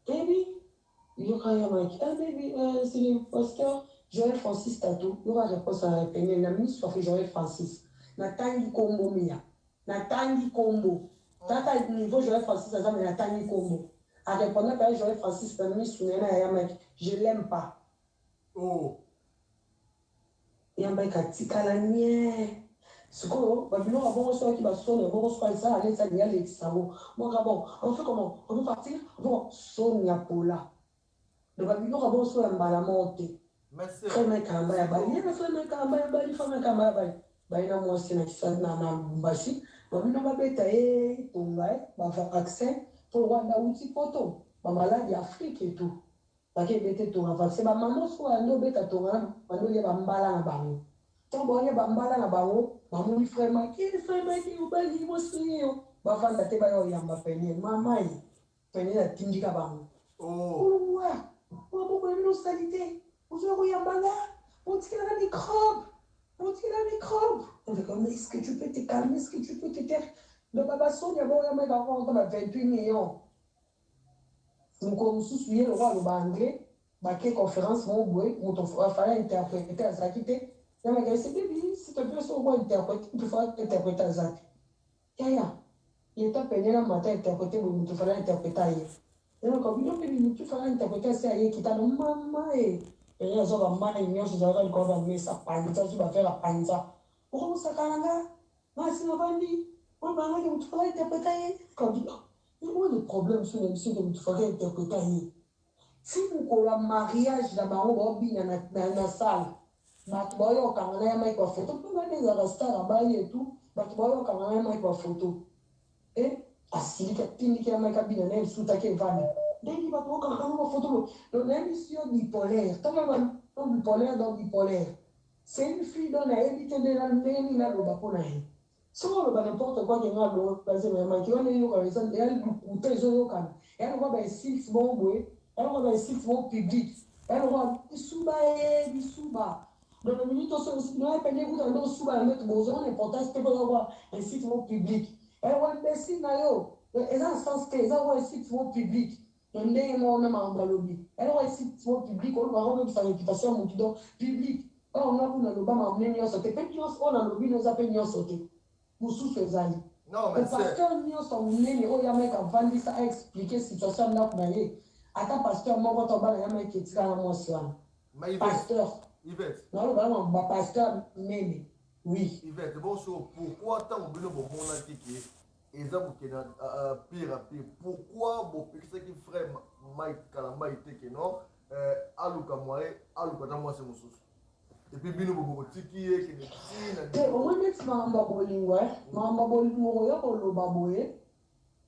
baby yoka ya mike baby c'est le pasteur Joël Francis Tatou yoka réponse à peniel na ministre of Joël Francis natangi kombo mia natangi kombo tata niveau Joël Francis azame natangi kombo a répondre par Joël Francis le ministre na ya mike je l'aime pas oh yamba katikala nie sikoyo babino abongo soki basoni abongo soki ça allait ça y aller ça bon on fait comment on peut partir bon sonia pola donc babino abongo soki mbala monte merci frère kamba ya bali na frère kamba ya bali frère kamba ya bali baina mwasi na kisa na Lubumbashi babino babeta tonga ba vaccin pour Rwanda uti poto ba maladie Afrique et tout bakebete tonga vaccin ba maman so ando beta tonga bando ye bambala na bango to boye bambala na bango bamoni frère maki ubali mosiyo bafanda te bayo yamba peniel mama yi peniel atindika bango oh wa Beaucoup de nostalité. Vous aurez un malade. On dit qu'il a un microbe. On dit qu'il a un microbe. On dit comme, est-ce que tu peux te calmer? Est-ce que tu peux te taire? Le babason, il y a un mec avant, on a 28 millions. Donc, on se souvient, le roi, le bas anglais, baquet conférence, mon boué, on te fera interpréter à Zakité. Il y a un gars, c'est bien, si tu peux son roi interpréter, tu feras interpréter à Zak. Yaya, il est appelé la matin interpréter, mais tu feras interpréter ailleurs. Et donc, comme il tu feras interpréter ça ailleurs, qui t'a dit, maman, et il y a un maman, il y a un jour, il va mettre sa panza, tu vas faire la panza. Pourquoi ça, Kananga? Ah, c'est ma famille. On va aller, tu feras interpréter ailleurs. Comme dit, il y a le problème sur l'émission que tu feras interpréter ailleurs. Si vous avez un mariage dans la salle, bato bayokanga na ye mai kwa photo mpe bana ezalaka star abai et tout bato bayokanga na ye mai kwa photo asilika tindiki ya mai kabina na ye esutaki evanda ndenge bato bayokanga na photo donc nayebisi yo bipolaire ntango bipolaire donc bipolaire c'est une fille donc nayebi te nde ndenge naloba mpo na ye soki oloba n'importe quoi kenga bazemaki wana eyokana eza lukuta ezoyokana eyalokwa baesix bon boye eyalokwa baesix bon public eyalokwa bisuba bisuba. Dans la minute, on a payé vous dans sous la mettre besoin l'importance que vous avoir un site public. Et on imbécile nayo. Et en sens que ils ont un site public. On est on a un lobby. Et on a un site public, on va rendre sa réputation mon bidon public. On a vous dans le bas m'amener nion sauter. Peut-être on a lobby nous appelle nion sauter. Pour sous ces amis. Non mais pasteur nion son nez oh ya mec a vendu ça a expliqué situation là pour aller. Attends pasteur moi quand on va la mec qui tire la motion. Pasteur Yvette. Non, vraiment, ma pasteur Meme. Oui. Yvette, bon, pourquoi tant que vous avez dit exemple pire à pire, pourquoi vous pensez que frère Mike Kalamba était que non, aluka moi, aluka dans moi c'est mon sous. Et puis bino bobo tiki que ne tine. Au moins net mamba bolingo ya koloba boye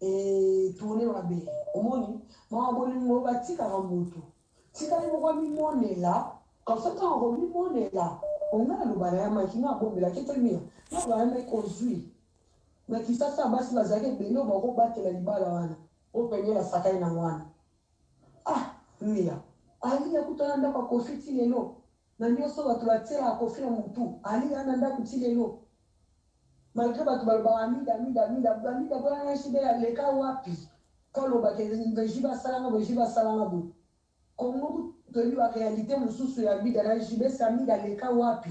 et tourner ma bé. Au moins mamba bolingo batika ka mutu. Tika ni kwa mimone là. Comme ça, quand on est là, on a le balai qui n'a pas de la quête mire. On va mettre construit. Mais qui ça, basi la zague, mais nous, on va battre la libala. On peut la sakai na wana. Ah, oui, là. Ali ya kutananda kwa kofi tilelo. Na nyoso watu watela kofi na mtu. Ali ananda kutilelo. Malgré batu balba amida kwa na shibe ya leka wapi. Kolo ba ke njiba salanga bu. Kongo toli wa réalité mususu ya bida na jibe sami da leka wapi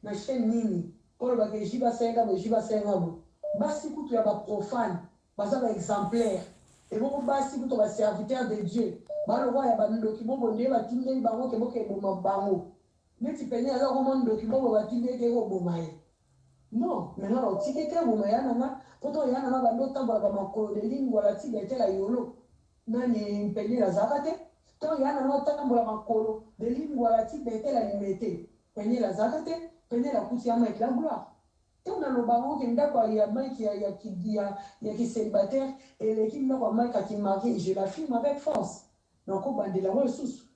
na chaîne nini kolo ba ke jiba senga bo basi kutu ya ba profane baza ba exemplaire et bon basi kutu ba serviteur de Dieu ba lo ya ba ndoki bobo nde ba tinde bango ke boke bo bango neti penye ala ko mon ndoki bobo ba tinde ke ko bomaye non mais non tikete bomaya nanga poto ya nanga ba ndota ba makolo de lingua la tibete la yolo nani penye la zakate donc il y a un autre temps pour la makolo de l'ingwala ti bete la limité penye la zakate penye la kuti ya mec la gloire et on a le baron qui ndako ya mec ya qui célibataire et l'équipe ndako mec qui marié je la filme avec force donc on bande la ressource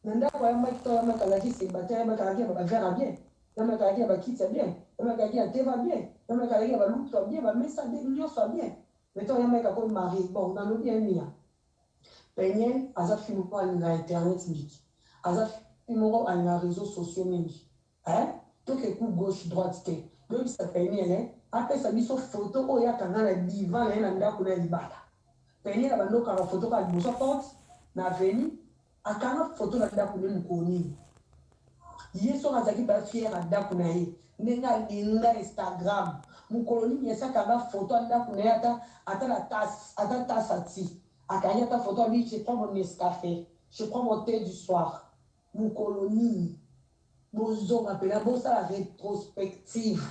ndako ya mec to ya mec la qui célibataire mec la qui va faire bien ya mec la qui va quitter bien ya mec la qui a va bien ya mec la qui va l'autre bien va mettre ça des millions soit bien mais toi ya mec a comme marié bon dans le bien mia penye aza filmoko alinga internet mingi aza filmoko alinga réseaux sociaux mingi toke ku gauche droite te loyebisa penye ele apesa biso foto oyo akanga na divan na ye na ndako na libala penye na bando okanga foto ka liboso porte na veni akanga foto na ndako ne mokolo nini ye soki azalaki bafiere ya ndako na ye ndenge alinga instagram mokolo nini esi akanga foto ya ndako na ye ata tasa ti akangi ta photo abi je prends mon Nescafé je prends mon thé du soir mon colonie bozo appela bosa la rétrospective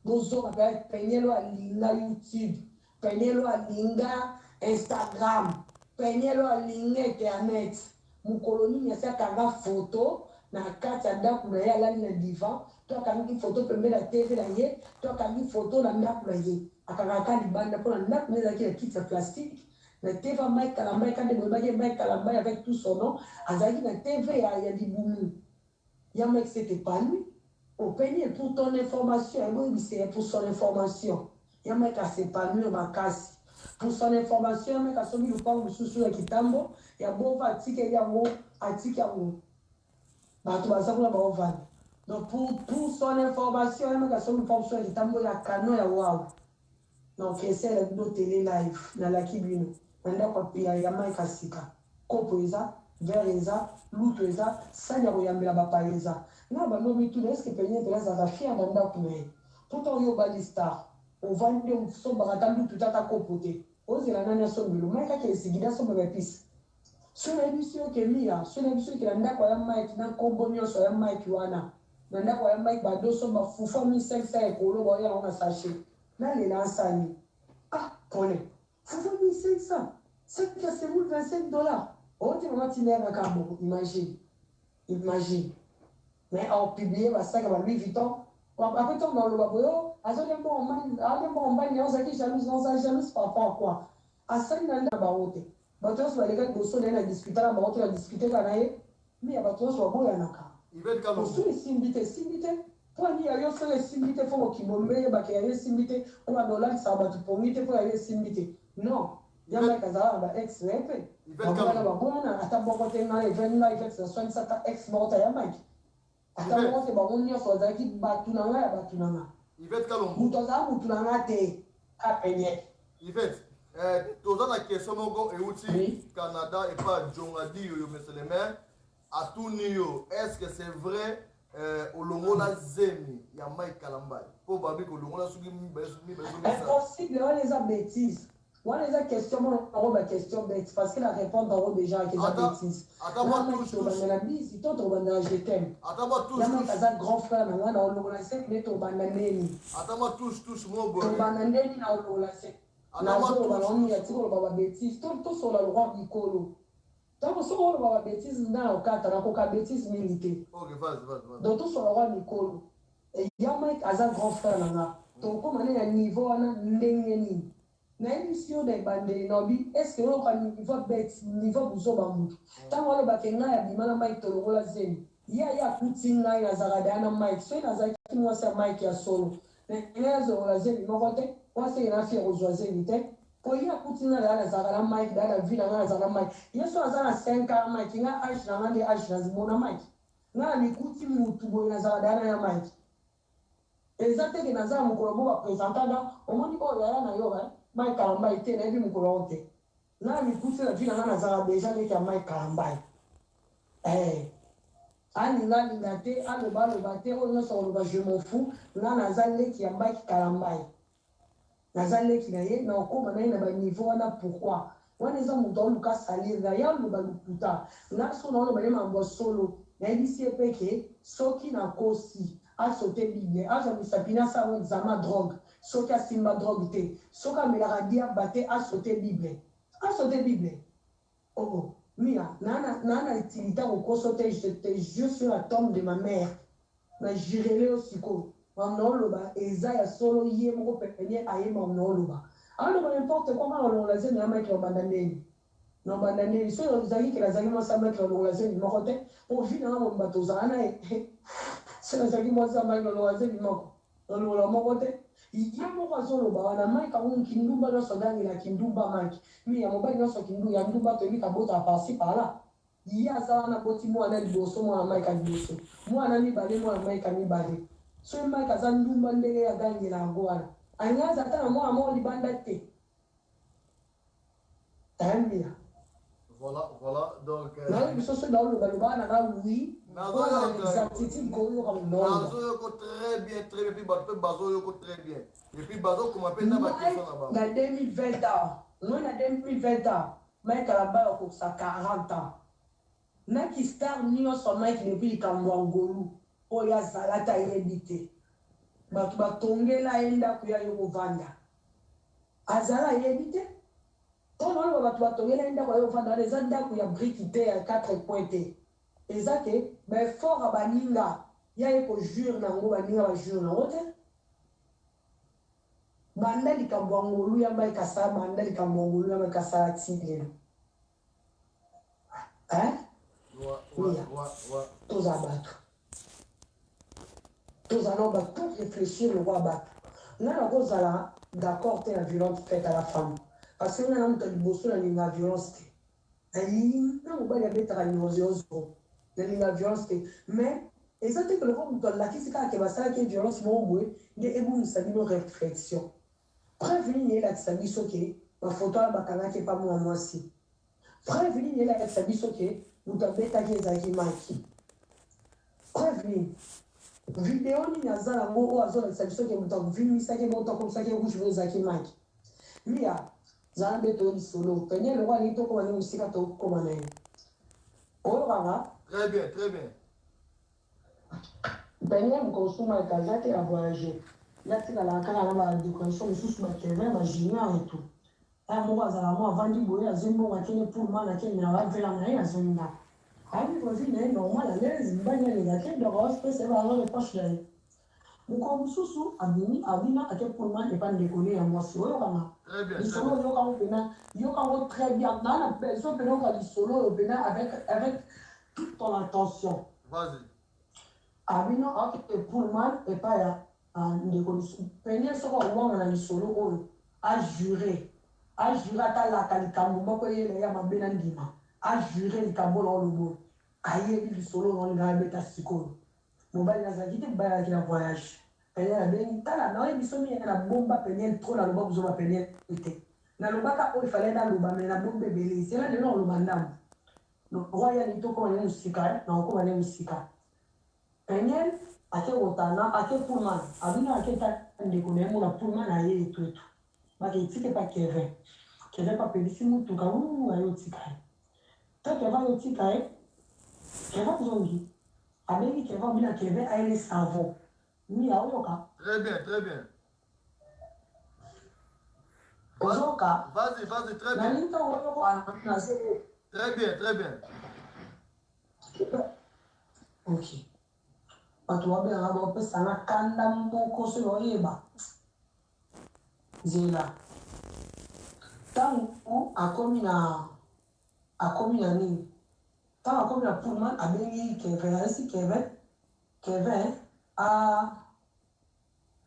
bozo appela penyelo alinga YouTube penyelo alinga Instagram penyelo alinga internet mon colonie yasa kanga photo na kati ya ndako na ye alali na divan to akangi photo pembe na TV na ye to akangi photo na ndako na ye akangaka libanda mpo na ndako na ezalaki na kiti ya plastique na TV Mike Kalamba quand de Mike Kalamba avec tout son nom azaki na TV ya dibumu ya mec c'était pas lui au peine pour ton information et moi c'est pour son information ya mec a s'épanouir makasi Pour son information, mais quand on parle de sous la kitambo, il y a bon pratique et il y a bon pratique à vous. Donc pour son information, mais quand on parle sur la kitambo, il y a canon et wow. Donc c'est la vidéo télé live dans la kibino. Nanda kwa pia ya mai kasika. Kopo eza, verre eza, luto eza, sanya koyambela bapa eza. Na ba no mitu est-ce que penye de la za fier nanda kume. Pourtant yo ba star. O vande so barata luto tata kopote. Ozela nanya so mbilo. Mai ka ke sigida so ba pis. So na émission ke mia, so na émission ke nanda kwa ya mai na kombo nyoso ya mai kiwana. Nanda kwa ya mai ba doso ba fufa mi 500 ekolo ba ya na sachet. Là, les lansani. Ah, prenez. Vous voyez 500. C'est que c'est vous 25 $. Oh, tu vas t'y à Cabo. Imagine. Imagine. Mais en publié, ça, comme Louis Vuitton. Après, on dans le baboyo. Azolé bon, on va y aller, jalouse, non, ça, jalouse, par rapport à quoi? À ça, il y a un barote. Bateau, sur les gars, Bosso, on a discuté, la barote, on a discuté, mais il y a bateau, sur le beau, il y a un cas. Il va être calme. Pour tous les simbités. Pour aller à faire les simbités, il faut qu'il me mette, qu'il y ait les simbités, on va dans l'axe, ça va tout pour m'aider pour aller les simbités. Non. Il y a un cas, ex-rep. Il va être calme. Attends, bon, quand tu es dans les 20 là, il fait que ça soit une ex-morte à Yamaï. Attends, bon, c'est bon, on y a soit qui batunanga, ya batunanga. Il va être calme. Moutoza, moutunanga, te à peigner. Il va être. Toza la question, et aussi, Canada et pas Djongadi, monsieur le maire. À tout niveau, est-ce que c'est vrai au Longola Zemi, il y a Mike Kalambay pour Babi que Longola Sugi impossible, on les a bêtises. On les a questions, on a question bête parce que la réponse en haut déjà qui est bêtise. Attends-moi tous. La bise, il t'entend dans je t'aime. Attends-moi tous. Là, grand frère, on a Longola Zemi, mais ton bananeni. Attends-moi tous, moi, bon. Ton bananeni, na Longola Zemi. Attends-moi tous. Il y a toujours des bêtises. Tout sur le roi Nicolo. Donc, si on va bêtise dans le cadre, on a bêtise militaire. Ok, vas-y. Donc, tout sur le roi Nicolo. Et il y a un grand frère là. Donc, comme on est à niveau, on a n'engeni. Na émission des bandés, nobi, est-ce que on a niveau bête, niveau bouso bambou. Tant on a bakenga ya bimana Mike to le zeni. Ya kutinga ya zaradana Mike. So na zaki moi c'est Mike ya solo. Mais il y a zo zeni mo côté, moi c'est na fier aux zeni te. Pour y a kutina la zagara Mike dans la ville na zagara Mike. Yeso azana 5 ans Mike, nga H na ngande H na zimona Mike. Nga ni kuti mutu boy na zagara ya Mike. Exactement que naza mukolo bo présentada, on m'a dit oh yala na yo ba, Mike Kalamba était na bi mukolo onte. Nga ni kuti na ville na zagara déjà les ka Mike Kalamba. Alinga lingate, aloba lobate, o nyoso loba je m'en fous, nga nazale ki ya Mike Kalamba. Nazale qui naye na okoma na ina ba niveau na pourquoi wana eza mutu oluka salira ya luba luputa na so na ba mambo solo na ibisi epeke soki na kosi a sauté bible a jami sapina sa wa examen drogue soki a simba drogue te soki a mela radia bate a sauté bible oh mia nana utilité au kosote j'étais juste sur la tombe de ma mère na jirele osiko Mamnoloba, Ezaya solo ye moko pepenye aye mamnoloba. Alors n'importe comment on l'a dit na mettre bandaneli. Non bandaneli, so zaki que la zaki mo sa mettre on l'a dit mo côté pour vivre na mo batozana e. C'est la zaki mo sa mettre on l'a dit mo. On l'a mo côté. Il y a mo kwa solo ba na mai ka un kindumba no sodani la kindumba mai. Mi ya mo ba no so kindu ya ndumba to ni ka bota passer par là. Il y a ça na boti mo na liboso mo na mai ka liboso. Mo na mi bale mo na mai ka mi bale. So Mike aza ndumba ndenge ya gangi na ngwana anyaza ata na mwa mo libanda te tambia voilà donc na biso so da lo ba na ga oui na exactitude ko yo comme non bazo yo très bien puis bazo yo très bien et puis bazo comme appelle na ba question na 2020 non na 2020 Mike Kalamba ko sa 40 ans na ki star ni o so Mike depuis Kambwangolu oya zalata yebi te bato batongela ye ndako ya yo kovanda azala yebi te mpona wana bato batongela ye ndako ya yo kovanda wana eza ndako ya briki te ya 4 point te eza ke baeffort ya baninga ya ye kojure nango baninga bajure nango te banda likambo ya ngolu ya mai kasala banda likambo ya ngolu ya mai kasala ti lelo toza bato tous allons tout réfléchir le roi battre. Nous allons d'accord, c'est la violence faite à la femme. parce que on a liboso na linga violence na mobali abetaka violence na violence mais eza te ke loko moto alakisi kaka ke basalaki violence moko boye nde ebungisa bino réflexion preuve nini elakisa biso ke bafoto wana bakangaki epa mwana mwasi preuve nini elakisa biso ke moto abetaki ezalaki maki preuve nini video nini aza nango oyo azolakisa biso ke moto avimisaki moto akomisaki rouge vo ezalaki maki mia zala mpe toyebi solo pene eloko alingi tokóma nde mosika tokóma na ye oyokanga Très bien, très bien. pene mokosuma ekaza te ya voyage yatikala kaka na badécoration mosusu bakevin bajunior etu aya moko azala mo avandi boye azwi mbongo akende pourman akende na bavela na ye azongi ndako avivre vie na ye normal alaise mbani alingaki donc aospese bazo reproche na ye mokolo mosusu abina ake pourman epa ndekone ya mwasi oyokanga lisolo oyo yokango mpena yokango très bien naa na besoin mpena oyoka lisolo oyo mpena avec toute ton attention abino akeke pourman epa ya ndeko pene soko owanga na lisolo oyo ajure atalaka likambo moko eyela ya mabe na ndima ajure likambo na olobo ayebi lisolo na olinga abeta sikoyo mobali nazalaki te bayaki na voyage pene abengi tala naoyebi biso miyeke na bomba pene tro naloba kozoba pene ete nalobaka oyo efale naloba me na bomba ebele esela lelo oloba ndambo royali tokoma ne mosika na okoma ne mosika pene ake kotana ake pourman abino ake ta ndeko na ye mona pourman aye etu bake etike pa kevin pa pelisi mutuka ayo tika ye to kevin ayo tika ye kevin zongi abengi kevin bina kevin ayele savon mi aoyoka très bien ozoka vas-y très bien nalingi ntango oyoka na zero très bien ok bato babengaka bapesanga kanda moko soki oyeba nzela ntango akomi na nini ntango akomi na pourman abengi kevin ayesi kevin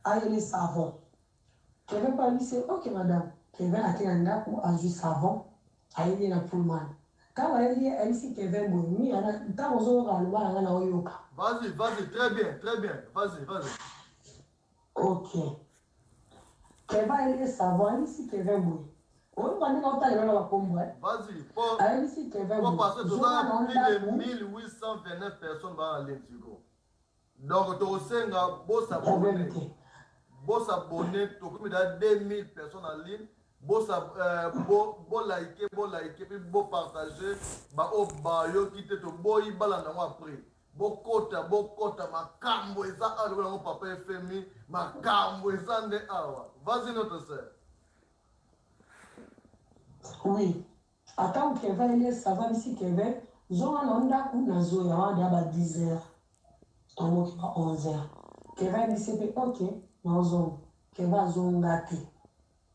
ayele savon kevin mpe alisi ok madame kevin ake na ndako azwi savon ayeli na pourman ntango ayeli alisi kevin boye mi ntango ozoyoka aloba na nga na oyoka vas-y très bien vas-y ok kevin ayeli savon alisi kevin boye oyoka ndenge otalela na bakombo vas-y ayebisi kevin pour passer toza plus de 1829 personnes bana ligne siko donc tokosenga bosabone tokomi da 2000 personnes en ligne bolike mpe bopartage baoyo bayoki te toboyi balanda yango apres bokota makambo eza awa lokola yango papa efemi makambo eza nde awa vas-y notre sœur. Oui, attends Kevin, il est savant ici Kevin. Zonga nonda ou na zoya wanda ba 10h. Tomo ki ba 11h. Kevin dit c'est ok, na zonga. Kevin zonga te.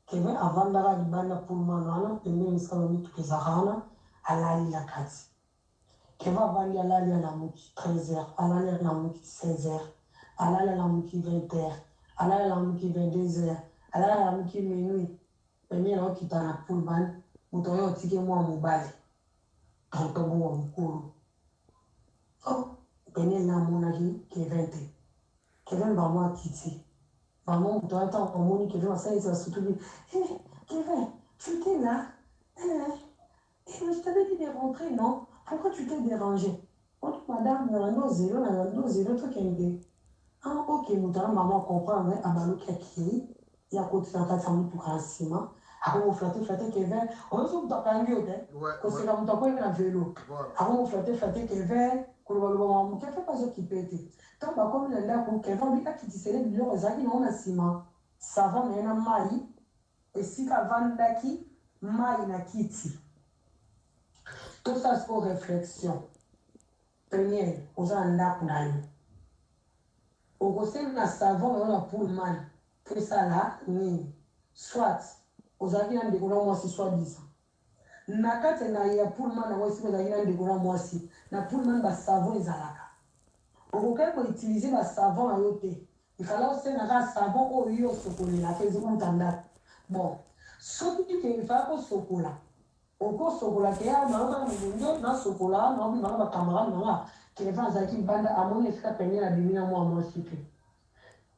Kevin avandara libanda pour manana, pembe misalo mitu kezahana, alali la kati. Kevin avandi alali la muki 13h, alali la muki 16h, alali la muki 20h, alali la muki 22h, alali la muki minuit. Pembe na okita na pulban. Moto oyo otiki mwa mobali totobo wa mokolo pene namonaki kevin te kevin bamwa akiti bamwa moto oyo ntango omoni kevin basalisi basutuki kevin tu étais là je t'avais dit de rentrer non pourquoi tu t'es dérangé madame nalando zero tokende ok moto ana mama comprendre abaluki akili ya kotina kati ya motuka ya nsima ako flatte Kevin ozo mutakangi yote koseka mutu akoyeba na velo ako flatte Kevin kolobaloba moke afe bazokipete ntango bakomi na ndako Kevin bi akitisele biloko ezalaki nango na nsima savon na ye na mai esika avandaki mai na kiti tosala siko réflexion première oza na ndako na yo okoseli na savon oyo na pullman po esala nini soit ozalaki na ndeko na mwasi soi-disant na kati na ya pullman nango esika ozalaki na ndeko na mwasi na pullman basavon ezalaka okokaki koutilize basavon na yo te efala osenaka savon oyo yo osokolelaka ezokota ndako bon soki ke fa ko sokola oko sokola ke ya na ba mungo na sokola na bi ba camarade na ke fa za ki banda amoni fika penye na bimina mo sipe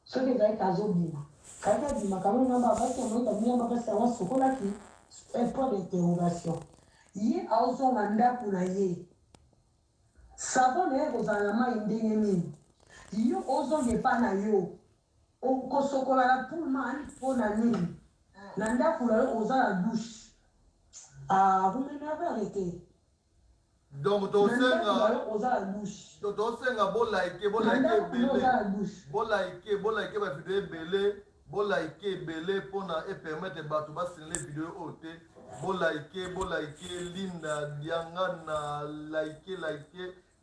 soki za kazo bima kaka bima kama na ba basi mo ta bima ba sa wa sokola ki point d'interrogation ye auzo na ndaku na ye savon na ye kozala na mai ndenge nini yo ozonge pa na yo kosokola na pulmani mpo na nini na ndako na yo oza na douche vous m'énervez arrêté donc tosenga oza na douche tosenga bolaike bavideo ebele bolaike ebele mpona epermettre bato basinile video oyo te bolaike linda dianga na like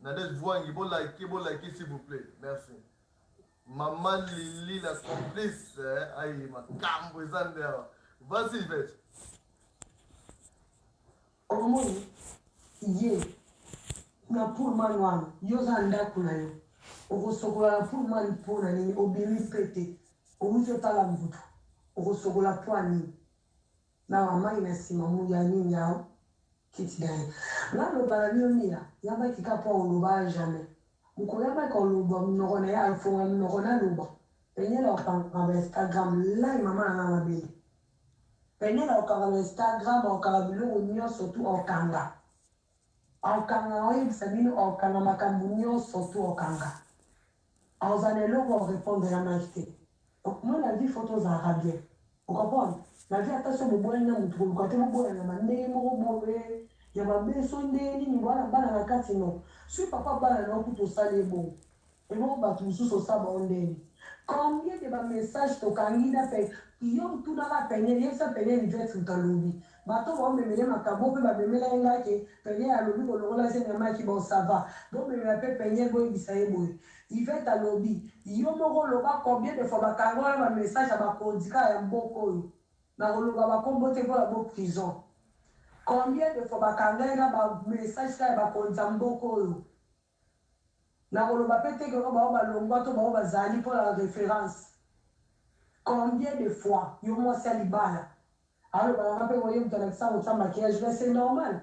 na des voyangi bolaike s'il vous plaît merci maman Lili la complice ayi makambo eza ndera vas-y Yvette omoni ye na pulmani wana yo oza ndako na yo okosokola na pulmani mpo na nini obimi mpe te owuti otala mbutu okosokola mpo ya nini na mamai na nsima mu ya nini yao kiti na ye nga loba na bino mia yambaki ka mpo oloba jamais mokolo yambaki oloba minoko na ye afonga minoko na loba penyela okanga ba Instagram lai mama na nga mabele penyela okanga ba Instagram okanga biloko nyonso tu okanga oyebisa bino okanga makambo nyonso tu okanga ozala eloko orépondre ya maki te moi na vie photo ozalaka bien ocomprendre na vie ata so boboyani na motu koluka te boboyana bandenge moko boye ya babeso nde nini bwana bana na kati no soki papa bana na okuta osali ebongo ebongo bato mosusu osala bao ndeni combien de bamessage tokangi na pe yo tunaka penye yebisa penye livete mutalobi bato baomemele makambo mpe bamemela ye ngaki penye alobi kolongola se nyamaki bosava bomemela mpe penye boyebisa ye boye ivete alobi yo moko oloba combien de fois bakanga wana bamessage ya bakondika ya mboka oyo na koloba bakombo te mpo na bo prison combien de fois bakanga ye na bamessage kaka ya bakonzi ya mboka oyo na koloba mpe te keko bao balongwa to bao bazali mpo na référence combien de fois yo mwasi ya libala alobaka mpe koye moto alakisa kotya maquillage mais c'est normal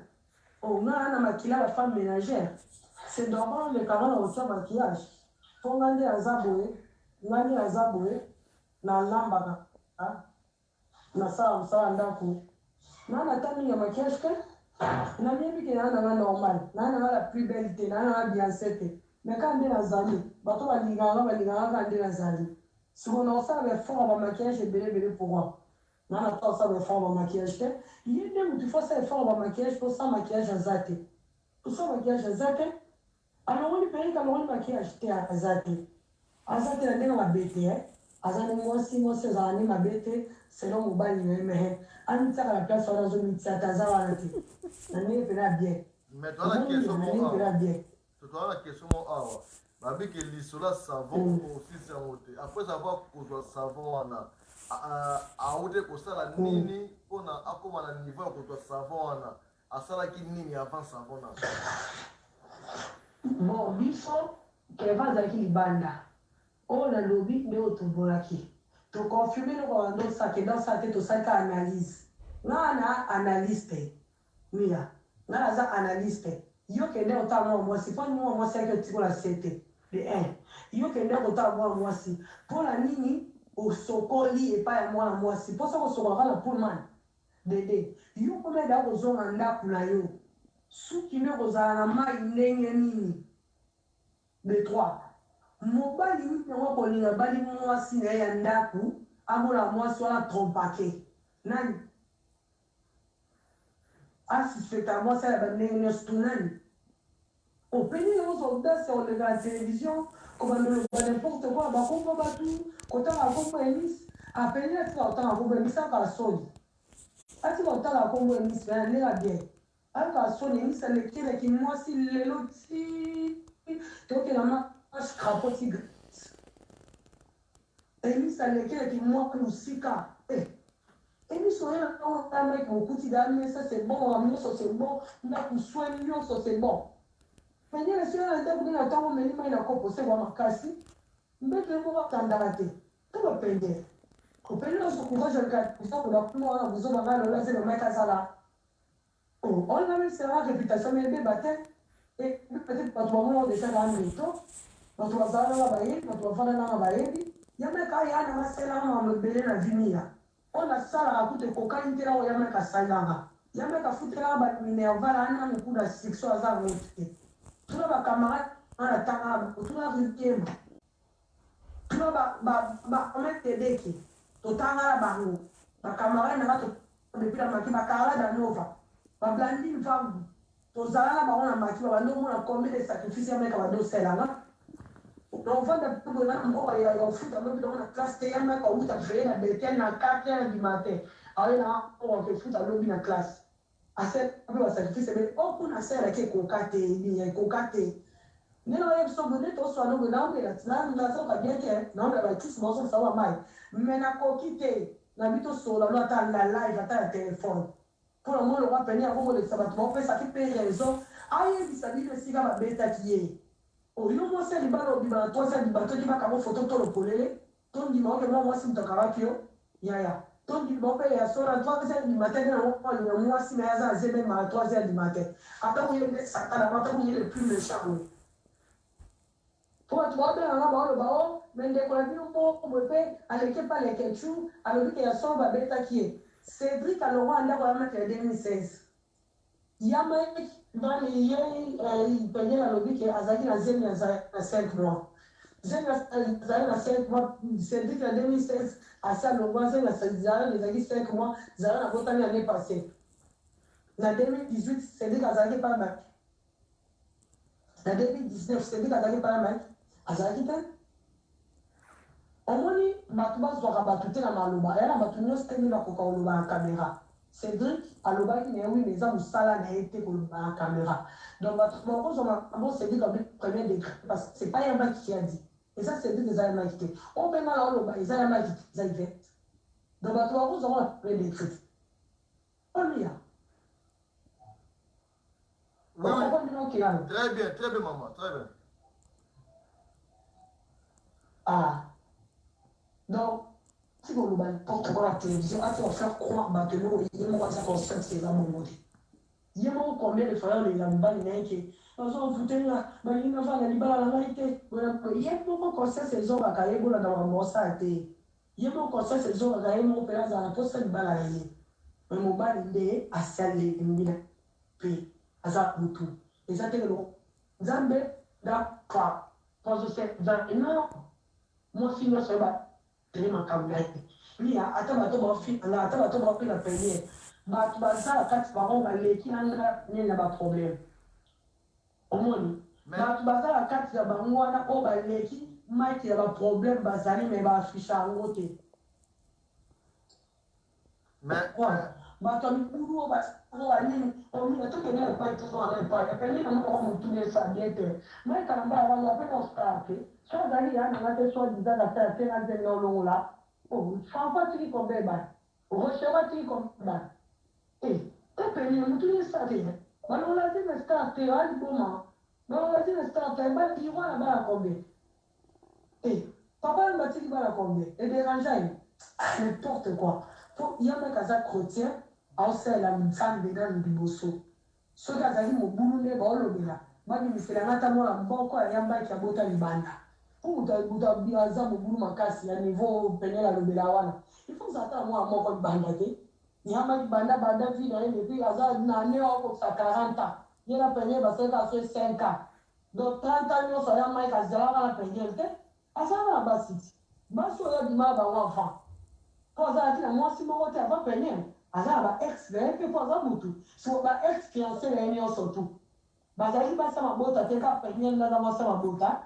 nga na makila ya femme ménagère c'est normal olekanga na kotya maquillage mpo nga nde aza boye nalambaka nasala mosala ndako nga nata mingi ya maquillage te nayebi ke naa nanga normal naa nanga la plus belle te naa nanga biance te mais ka nde nazali bato balinganga ka nde nazali siko na kosala baeffort ya bamaquillage ebelebele pourkoi naa nata kosala baeffort ya bamaquillage te ye nde motu fo asala effort ya bamaquillage mpo osala maquillage aza te osala maquillage aza te alongoli perike alongoli maquillage te aza te na ndenge mabe te aza nde mwasi azala nde mabe te selon mobali na ye mehe amitiaka na place wana azomitia te aza wana te na ndenge mpena bien totoa na question mo awa babiki lisolo ya savon osisi yango te après avoir kozwa savon wana aude kosala nini mpona akóma na niveau ya kozwa savon wana asalaki nini avant savon na bon biso keva azalaki libanda oyo nalobi nde oyo tobolaki toconfirme eloko bandosake dosala te tosalika analyse nga na analyste mia nga naza analyste yo kende otala mwana mwasi mpo mwana mwasi yaki otikola se te de 1 yo kende kotala mwana mwasi mpona nini osokoli epai ya mwana mwasi mpo soki osokolaka na pullman de 2 yo komeda kozonga ndako na yo suki nde kozala na mai ndenge nini de 3 mobali mpe yango kolinga bali mwasi na ye ya ndako amona mwasi wana trompake nani asuspecta mwasi ya bandenge nyonso tu nani openi nyonso odase koleka na télévision kobandoloba n'importe quoi bakombo batu kotanga kombo emis apeni atika kotanga kombo emis aka soni atika kotanga kombo emis bana ndenge bien aka soni emis alekeleki mwasi lelo ti tokela crapaud tigre emis alekeleki mwa lusika emis oyena otameki mokuti damesa c'est bon nyonso c'est bon ndako soin nyonso c'est bon pendele soki na ndako ndenge ntango omeli mai na kopo sekwa makasi mbete moko akandaka te to bapendele kopeli nyonso courage alika bakuma wana bozobanga lola ze le mec azala on a même sera réputation mais ebeba te et peut-être bato bamona déjà na mito bato bazala nanga bayebi bato bavanda nanga bayebi ya mec aya nanga asalaka makambo ebele na vimia oyo asalaka kuta ekokani te na oyo ya mec asalaka ya mec afutelaka baminervala ana mokuda section aza yango te tuna bacamarade ana tanga tuna riviema tuna baometedeki totangala bango bacamarade nanga depuis la maki bacamarade anova bablandine mvangu tozala na bango na maki babandomona combien de sacrifice ya meka badoselanga novanda pugona moko ya ofuta lobi na classe te ya meka outa créer na beten na 4h du matin awe na on fait futa lobi na classe ase ape ba sacrifice be okuna sera ke kokate binya kokate neno ya so bone to so no na on la tsana so ka bien ke na on ba tous mo so sawa mai mena kokite na bito so la no ata la live ata la téléphone pour le moment le roi peine avant le sabbat mon père ça fait payer raison aye bisabi le siga ba beta qui oyo mo se libalo bibala to se libato ki baka mo photo to lo polele to ndi mo ke mo si mtokara kio ya to ndi mo pe ya sora 3h du matin na mo pa le mo si mais à zebe ma 3h du matin ata mo yele sakala ma ta mo yele plus méchant pour toi ben na ba le bao mais de ko la vie mo pe avec pas les ketchou avec ya so ba beta qui Cédric Aloro anda kwa yama ya 2016. Yama dans les il payait la lobby qui a zaki na zemi na 5 mois. Zemi na 5 mois, Cédric en 2016 à ça le mois zemi na zaki 5 mois, zara na bota l'année passée. En 2018 Cédric a zaki pas mal. En 2019 Cédric a zaki pas mal. A zaki pas omoni bato bazwaka bato te na maloba ya na bato nyonso te nde bakoka koloba na caméra Cédric alobaki na ye wi mais eza mosala na ye te koloba na caméra donc bato bakozwa bango Cédric abi premier degré parce que c'est pas yambaki qui a dit eza Cédric eza yambaki te oyo mpe nga na oloba eza yambaki te eza ivete donc bato bakozwa ngo na premier degré olia Très bien maman, très bien. Ah. Donc, si vous ne portez pas la télévision, il faut faire croire maintenant qu'il y a un concept qui est là, mon côté. Il y a combien de frères de Yamba, il y a qui ont foutu là, mais il n'y a pas de libre à la vérité. Il y a beaucoup de concepts, ces hommes à Kaïbo, dans la Mossa, il y a beaucoup de concepts, ces hommes à Kaïbo, mon père, dans la poste de Balaïe. Mais mon bal, il est à Salé, il est puis à Zaboutou. Et ça, c'est le Zambé, d'accord. Parce que c'est non, moi, si je suis là, tele makambo yake lia ata bato bafina ata bato bafina pele bato bazala kati bango baleki nanga nina ba problème omoni bato bazala kati ya bango wana oyo baleki maki ya ba problème bazali me baafisha yango te bato ya mikulu oyo balini omina tokende epai tozwaka epai epeli na moko motuni esabie te maekana mbala wana ape kosala te so azali ya nanga te so diza na ta te na nzeli na olongola fanfa tiki kobeba rochera tiki kobeba epeli motuni esa te balongola te na star te ali boma balongola te na star te bali wana bala kombe papa ni batiki bala kombe edérangea ye n'importe quoi po ya meka aza chrétien aosalela nzambe nanu liboso soki azali mobulu nde baolobela babimiselanga ata mwana mboko ayambaki abota libanda po moto aza mobulu makasi ya niveau penel alobela wana ifo ozata mwana moko libanda te yamba libanda banda vi na ye depuis aza na ne okokisa 40 ans ye na penel basalaka aso 5 ans donc 30 ans nyonso ayambaki azalaka na penel te azalaka na basi ti basi oyo abimaka bango enfant po azalaki na mwasi moko te ava penel aza na baex na ye mpe po aza motu so baex fiancé na ye nyonso tu bazalaki basi ya mabota te ka penel naza mwasi ya mabota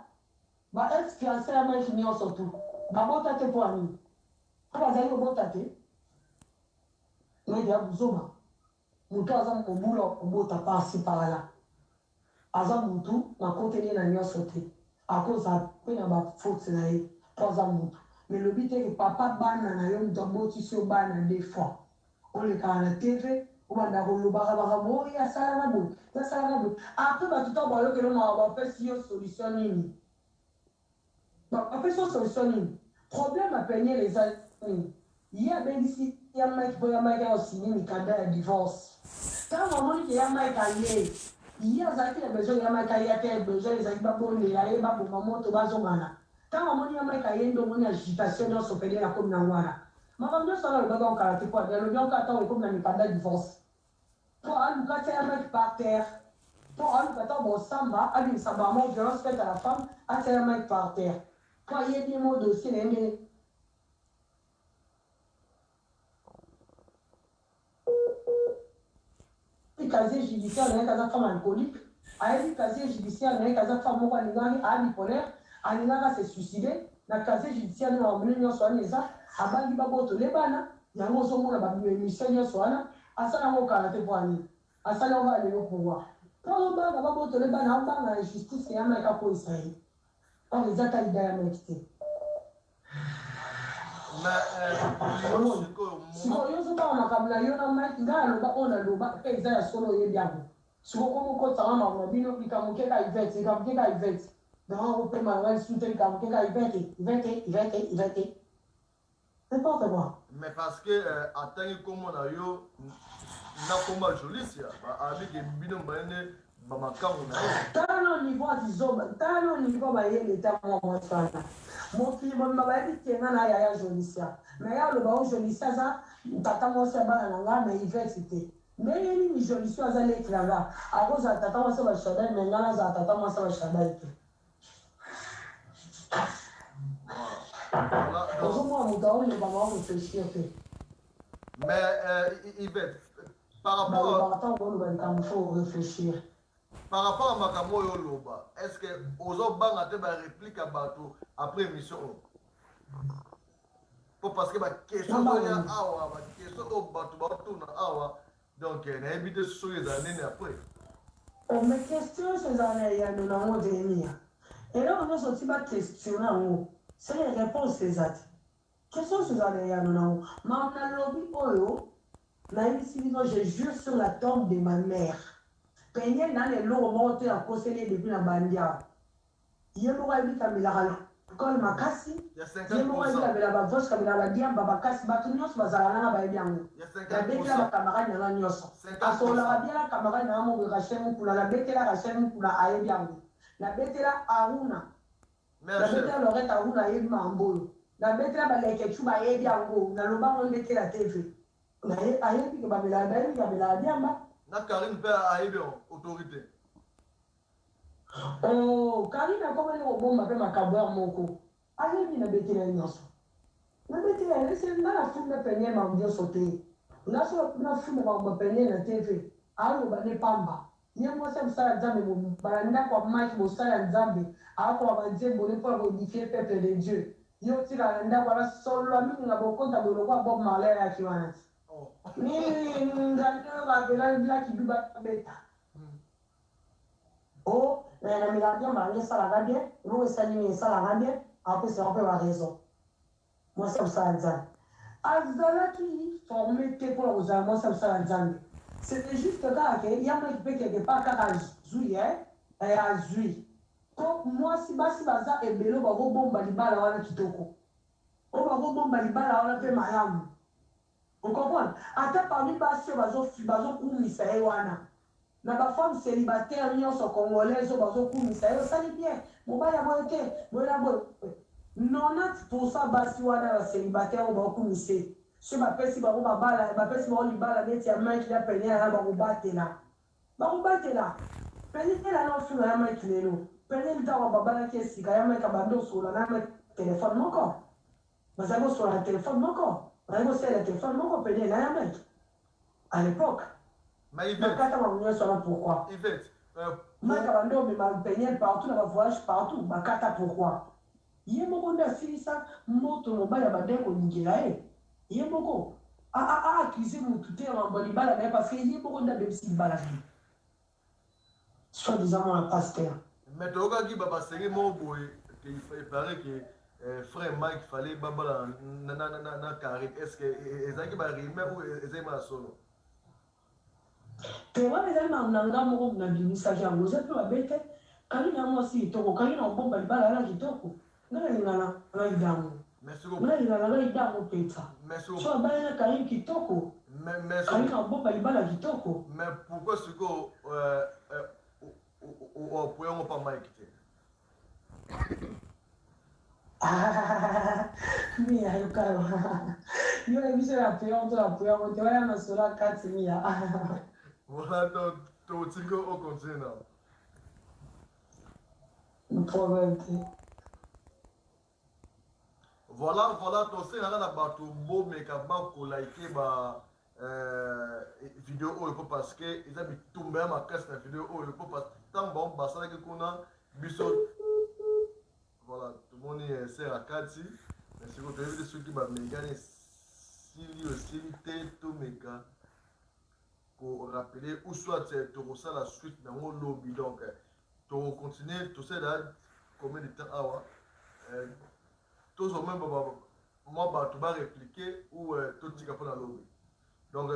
baex fiancé ya maki nyonso tu babota te mpo ya nini po bazali kobota te noyede ya buzoma motu aza mobula kobota pasi parala aza motu nakoteli ye na nyonso te akozala mpe na bafaute na ye po aza motu me lobi teke papa bana na yo moto abotisi yo bana 2 fois olekaka na tv obanda kolobaka makambo oyo asalaka boye asalaka boye apres bato ntango bayokeli makambo bapesi yo solution nini bapesi yo solution nini problème apenyele eza nini il y a bien ici, il y a Mike pour Mike signé le candidat de divorce. Quand on dit qu'il y a Mike à lier, il y a Zaki a besoin, il y a Mike à y a besoin, les Zaki Babon, il y a Eba pour maman, Tobazomana. Quand on dit qu'il y a Mike à y a une agitation dans son pays, la comme Nawara. Maman, nous sommes le bagage en karaté, quoi. Le bien qu'attend, comme dans le candidat de divorce. Pour un Lucas, il y a un mec par terre. Pour un Lucas, bon, Samba, a une Samba, mon violence faite à la femme, a un mec par terre. Pour y a des mots dossier, les casier judiciaire na kaza femme alcoolique ayebi casier judiciaire na kaza femme moko alingaki bipolaire alingaka se suicider na casier judiciaire na bamoni nyonso wana eza abangi babotole bana yango ozomona baémission nyonso wana asala yango kala te po anini asala yango alelo pouvoir mpo obanga babotole bana abanga na justice eyama ekakoyisa ye or eza ta ida ya meki te sikoyo ozobanga makambo na yo na maki ngai aloba oyo naloba mpe eza ya solo oyebi yango sikokomi okotanga makambo na bino likambo keka ivete likambo keka ivete dango opema ngai lisusu te likambo keka ivete n'importe quoi. Mais parce que atangi komo na yo na komba jolisi avec bino mbane ba makambo na yo tano niveau atizoba tano niveau ba yele ta mo sana mokili bomba ba bitenga na ya jolisia mais ya lo ba jolisia za tata mo se bana na nga na université mais yeli ni jolisia za le klanga akoza tata mo se ba shada mais ngana za tata mo se ba shada ite mais Yvette, par rapport à makambo yo loba, est-ce que ozobanga te ba réplique à bateau après émission parce que ba question ya awa ba question au bateau ba tourna awa donc na éviter sur les années après. On me questionne ces années ya nous n'avons venir. Et là on a sorti ba question là haut. C'est les réponses exactes. Question ces années ya nous n'avons. Ma lobby oyo na ici je jure sur la tombe de ma mère. Peigné dans les lots montés à conseiller depuis la bandia. Yemo wa bi kamila quand makasi yemo wa bi kamila ba voice kamila ba diam ba kasi ba tunyo so bazala na ba biango. La betela ba camarade na nyoso. Asola ba bien camarade na mo ga chemu kula la betela ga chemu kula aye biango. La betela aruna. La betela Lorette aruna aye mambolo. La betela ba leke chuba aye biango na loba mo betela TV. Na aye bi ba bela ba bi kamila diamba. Na Karine peut arriver en autorité. Oh, Karine a comme un bon matin ma cabane moko. Allez, il n'a bêté la nuance. La bêté la c'est la foule de peigner m'a bien sauté. La foule m'a peigné la TV. Alors, bah, les pamba. Ni moi, ça me sert à dire, mais mon balanda comme Mike, mon sert à Zambi. Alors, on va dire, bon, pour modifier le peuple de Dieu. Yo, tu l'as l'anda, voilà, solo, la mine, la beaucoup, t'as le roi Bob Marley à qui va naître. Ni, qui duba beta. Oh, la miladienne m'a laissé la radio, vous saluez ça la radio, après c'est un peu la raison. Moi, ça me sert à dire. Azala qui formait tes pour aux moi, ça me sert à dire. C'était juste là qu'il y a un mec qui quelque part à juillet, et à juillet. Pour moi, si baza et belo, va vous bomba libala wana kitoko. On va vous bomba libala wana pe mayam. On comprend? Attends, parmi basi, bazo kumisa wana. Na ba femme célibataire nyonso congolaise bazo kumisa yo sali bien mobali mo te mola bo 90% basi wana ba célibataire ba kumise so ba pesi ba bala ba pesi ba libala neti ya mike ya penya ya ba kubatela penya la no funa ya mike lelo penya nda ba bala ke sika ya mike bando sola na mike téléphone moko bazabo sur la téléphone moko bazabo sur la téléphone moko penya na ya mike à l'époque. Mais Yvette, pourquoi Yvette, moi quand on m'a peigné partout dans la voyage partout bakata pourquoi yemoko nda silisa moto mobali badeko ngela yemoko accuser mutu te en bolibala mais parce que yemoko nda bebisi bala soit disant un pasteur mais toka ki baba seri mo boy que il paraît que frère Mike fallait babala na carré est-ce que ezaki ba rime ou ezema solo. Te wana ezali nanga moko na bimisaki yango oza mpe babete kangi na mwasi kitoko kangi na mbomba libala ala kitoko ngai ningana ngai dango Merci beaucoup. Là, il a la idée à pizza. Merci beaucoup. Soit bien quand même kitoko. Merci Quand beaucoup. il bon balibala kitoko. Mais pourquoi ce que on pourrait pas m'écouter? Ah, mia, eu quero. Eu não sei a pior, eu tenho uma sura cati mia. Voilà, donc, tu dis qu'on continue. No problème. Voilà, tu sais, on a tout beau, mais quand on like ba vidéo ou le parce que ils ont tout même à casser la vidéo ou le parce que tant bon, bah ça que qu'on a biso. Voilà, tout le monde est serré à Kati. Mais si vous avez des ceux qui va me gagner, si aussi tout méga pour rappeler ou soit tu reçois la suite dans mon lobby donc tu continues tout ça là combien de temps ah tous au même moi tu vas répliquer ou tout petit capot dans le lobby donc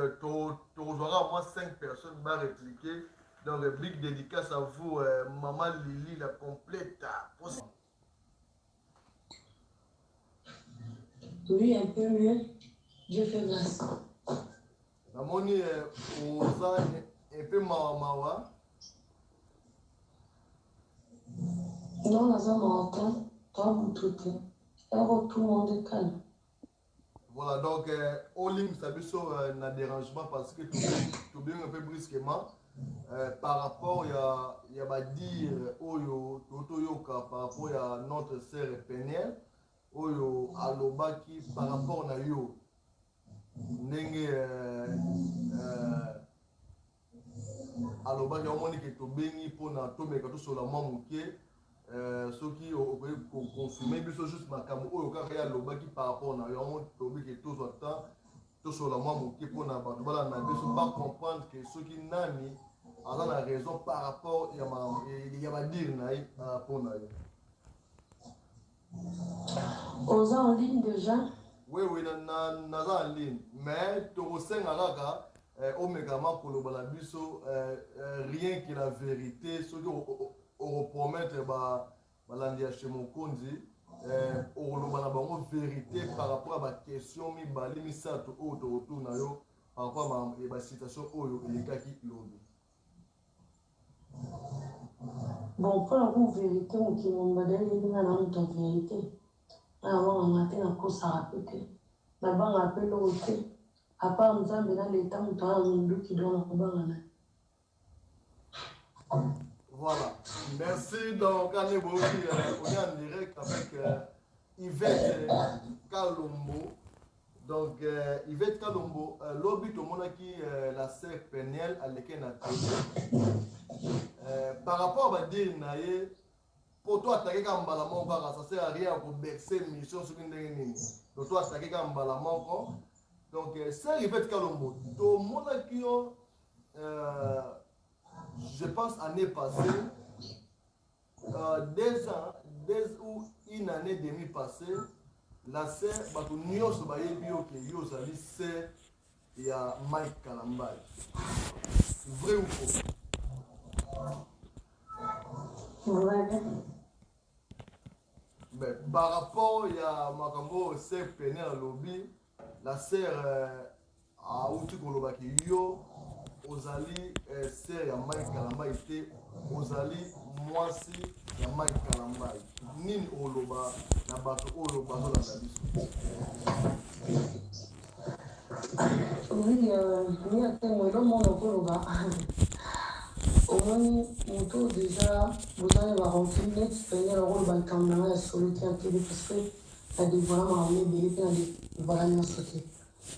tu rejoindras au moins 5 personnes qui vont répliquer donc big dédicace à vous maman Lily la complète. Oui, un peu mieux. Dieu fait grâce. La monnaie aux un peu mawa. Non, dans un matin, toi, vous tout est. Tout le monde est calme. Voilà, donc, en ligne, ça veut dire un dérangement parce que tout bien un peu brusquement. Par rapport, il y a dire, par rapport à notre sœur Peniel, Oyo Alobaki, par rapport à yo, Nenge Alobaki, on dit que tout bien pour na tout mais quand tout sur la main mouké. Ceux qui ont confirmé, mais c'est juste ma caméra. Au cas où il y a le par rapport à l'homme, qui est tout le temps, tout sur la main, qui pour n'a pas pas comprendre que ceux qui n'ont pas la raison par rapport il y a dire pour n'a. Aux en ligne déjà. Oui, en ligne. Mais tu ressens à Omegama pour le balabiso, rien que la vérité, ce qu'on promettre balandia chez mon kondi, on le vérité par rapport à la question mi bali mi sato autour na yo par rapport à la situation oyo il est qui lobi. Bon, pour la vérité, on qui m'ont badé, il y a une vérité. Alors, on a été en course à répéter. D'abord, on a appelé l'autre. À part nous avons dans l'état, nous avons un qui donne un banane. Voilà. Merci. Donc, on est en direct avec Yvette Kalombo. Donc, Yvette Kalombo, l'objet au monde qui la sœur Peniel à laquelle par rapport à dire naïe, pour toi, attaquer comme balamon, ça sert à rien pour bercer mission sur une dernière. Donc, toi, attaquer comme balamon. Donc, c'est Yvette Kalombo. Tout le monde qui je pense année passée, 2 ans, ou une année et demie passée, la sœur, nous avons dit c'est il y a Mike Kalambay. Vrai ou faux? Vrai. Mais par rapport à Makambo, c'est Péné à lobby, la sœur a outil Kolobaki yo. Ozali sœur ya Mike Kalambay était Ozali mwasi ya Mike Kalambay nini oloba na bato oloba zo la biso. Oui, ni a témoin le monde Koloba. Au moins, moto déjà, vous allez voir en film net, c'est le rôle de Kandanga sur qui a été parce que la dévoilement a amené des gens à dévoiler sauté.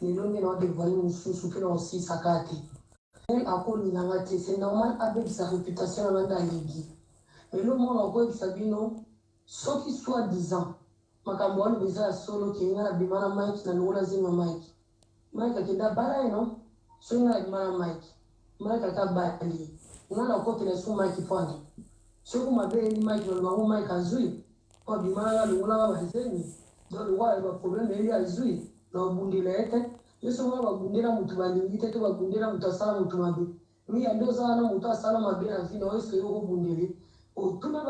Les gens qui ont dévoilé une sous aussi sa carte. C'est normal avec sa réputation dans la ligue. Mais le monde encore Sabino, ceux qui soit 10 ans, Makambouane Beza solo qui est à Bimana Mike, na Nola Zima Mike. Mike a kida bala non? So na Bimana Mike. Mike a kabali. On a encore que son Mike Pwani. So kuma be ni Mike no Mike azui. Kwa Bimana le Nola wa Zeni. Donc le roi a problème il a azui. Na bundilete. Yesu mwa bagundira mutu balingite to bagundira mutu asala mutu mabe. Mi ando sana mutu asala mabe na fina oyo sero ko bundele. O tuna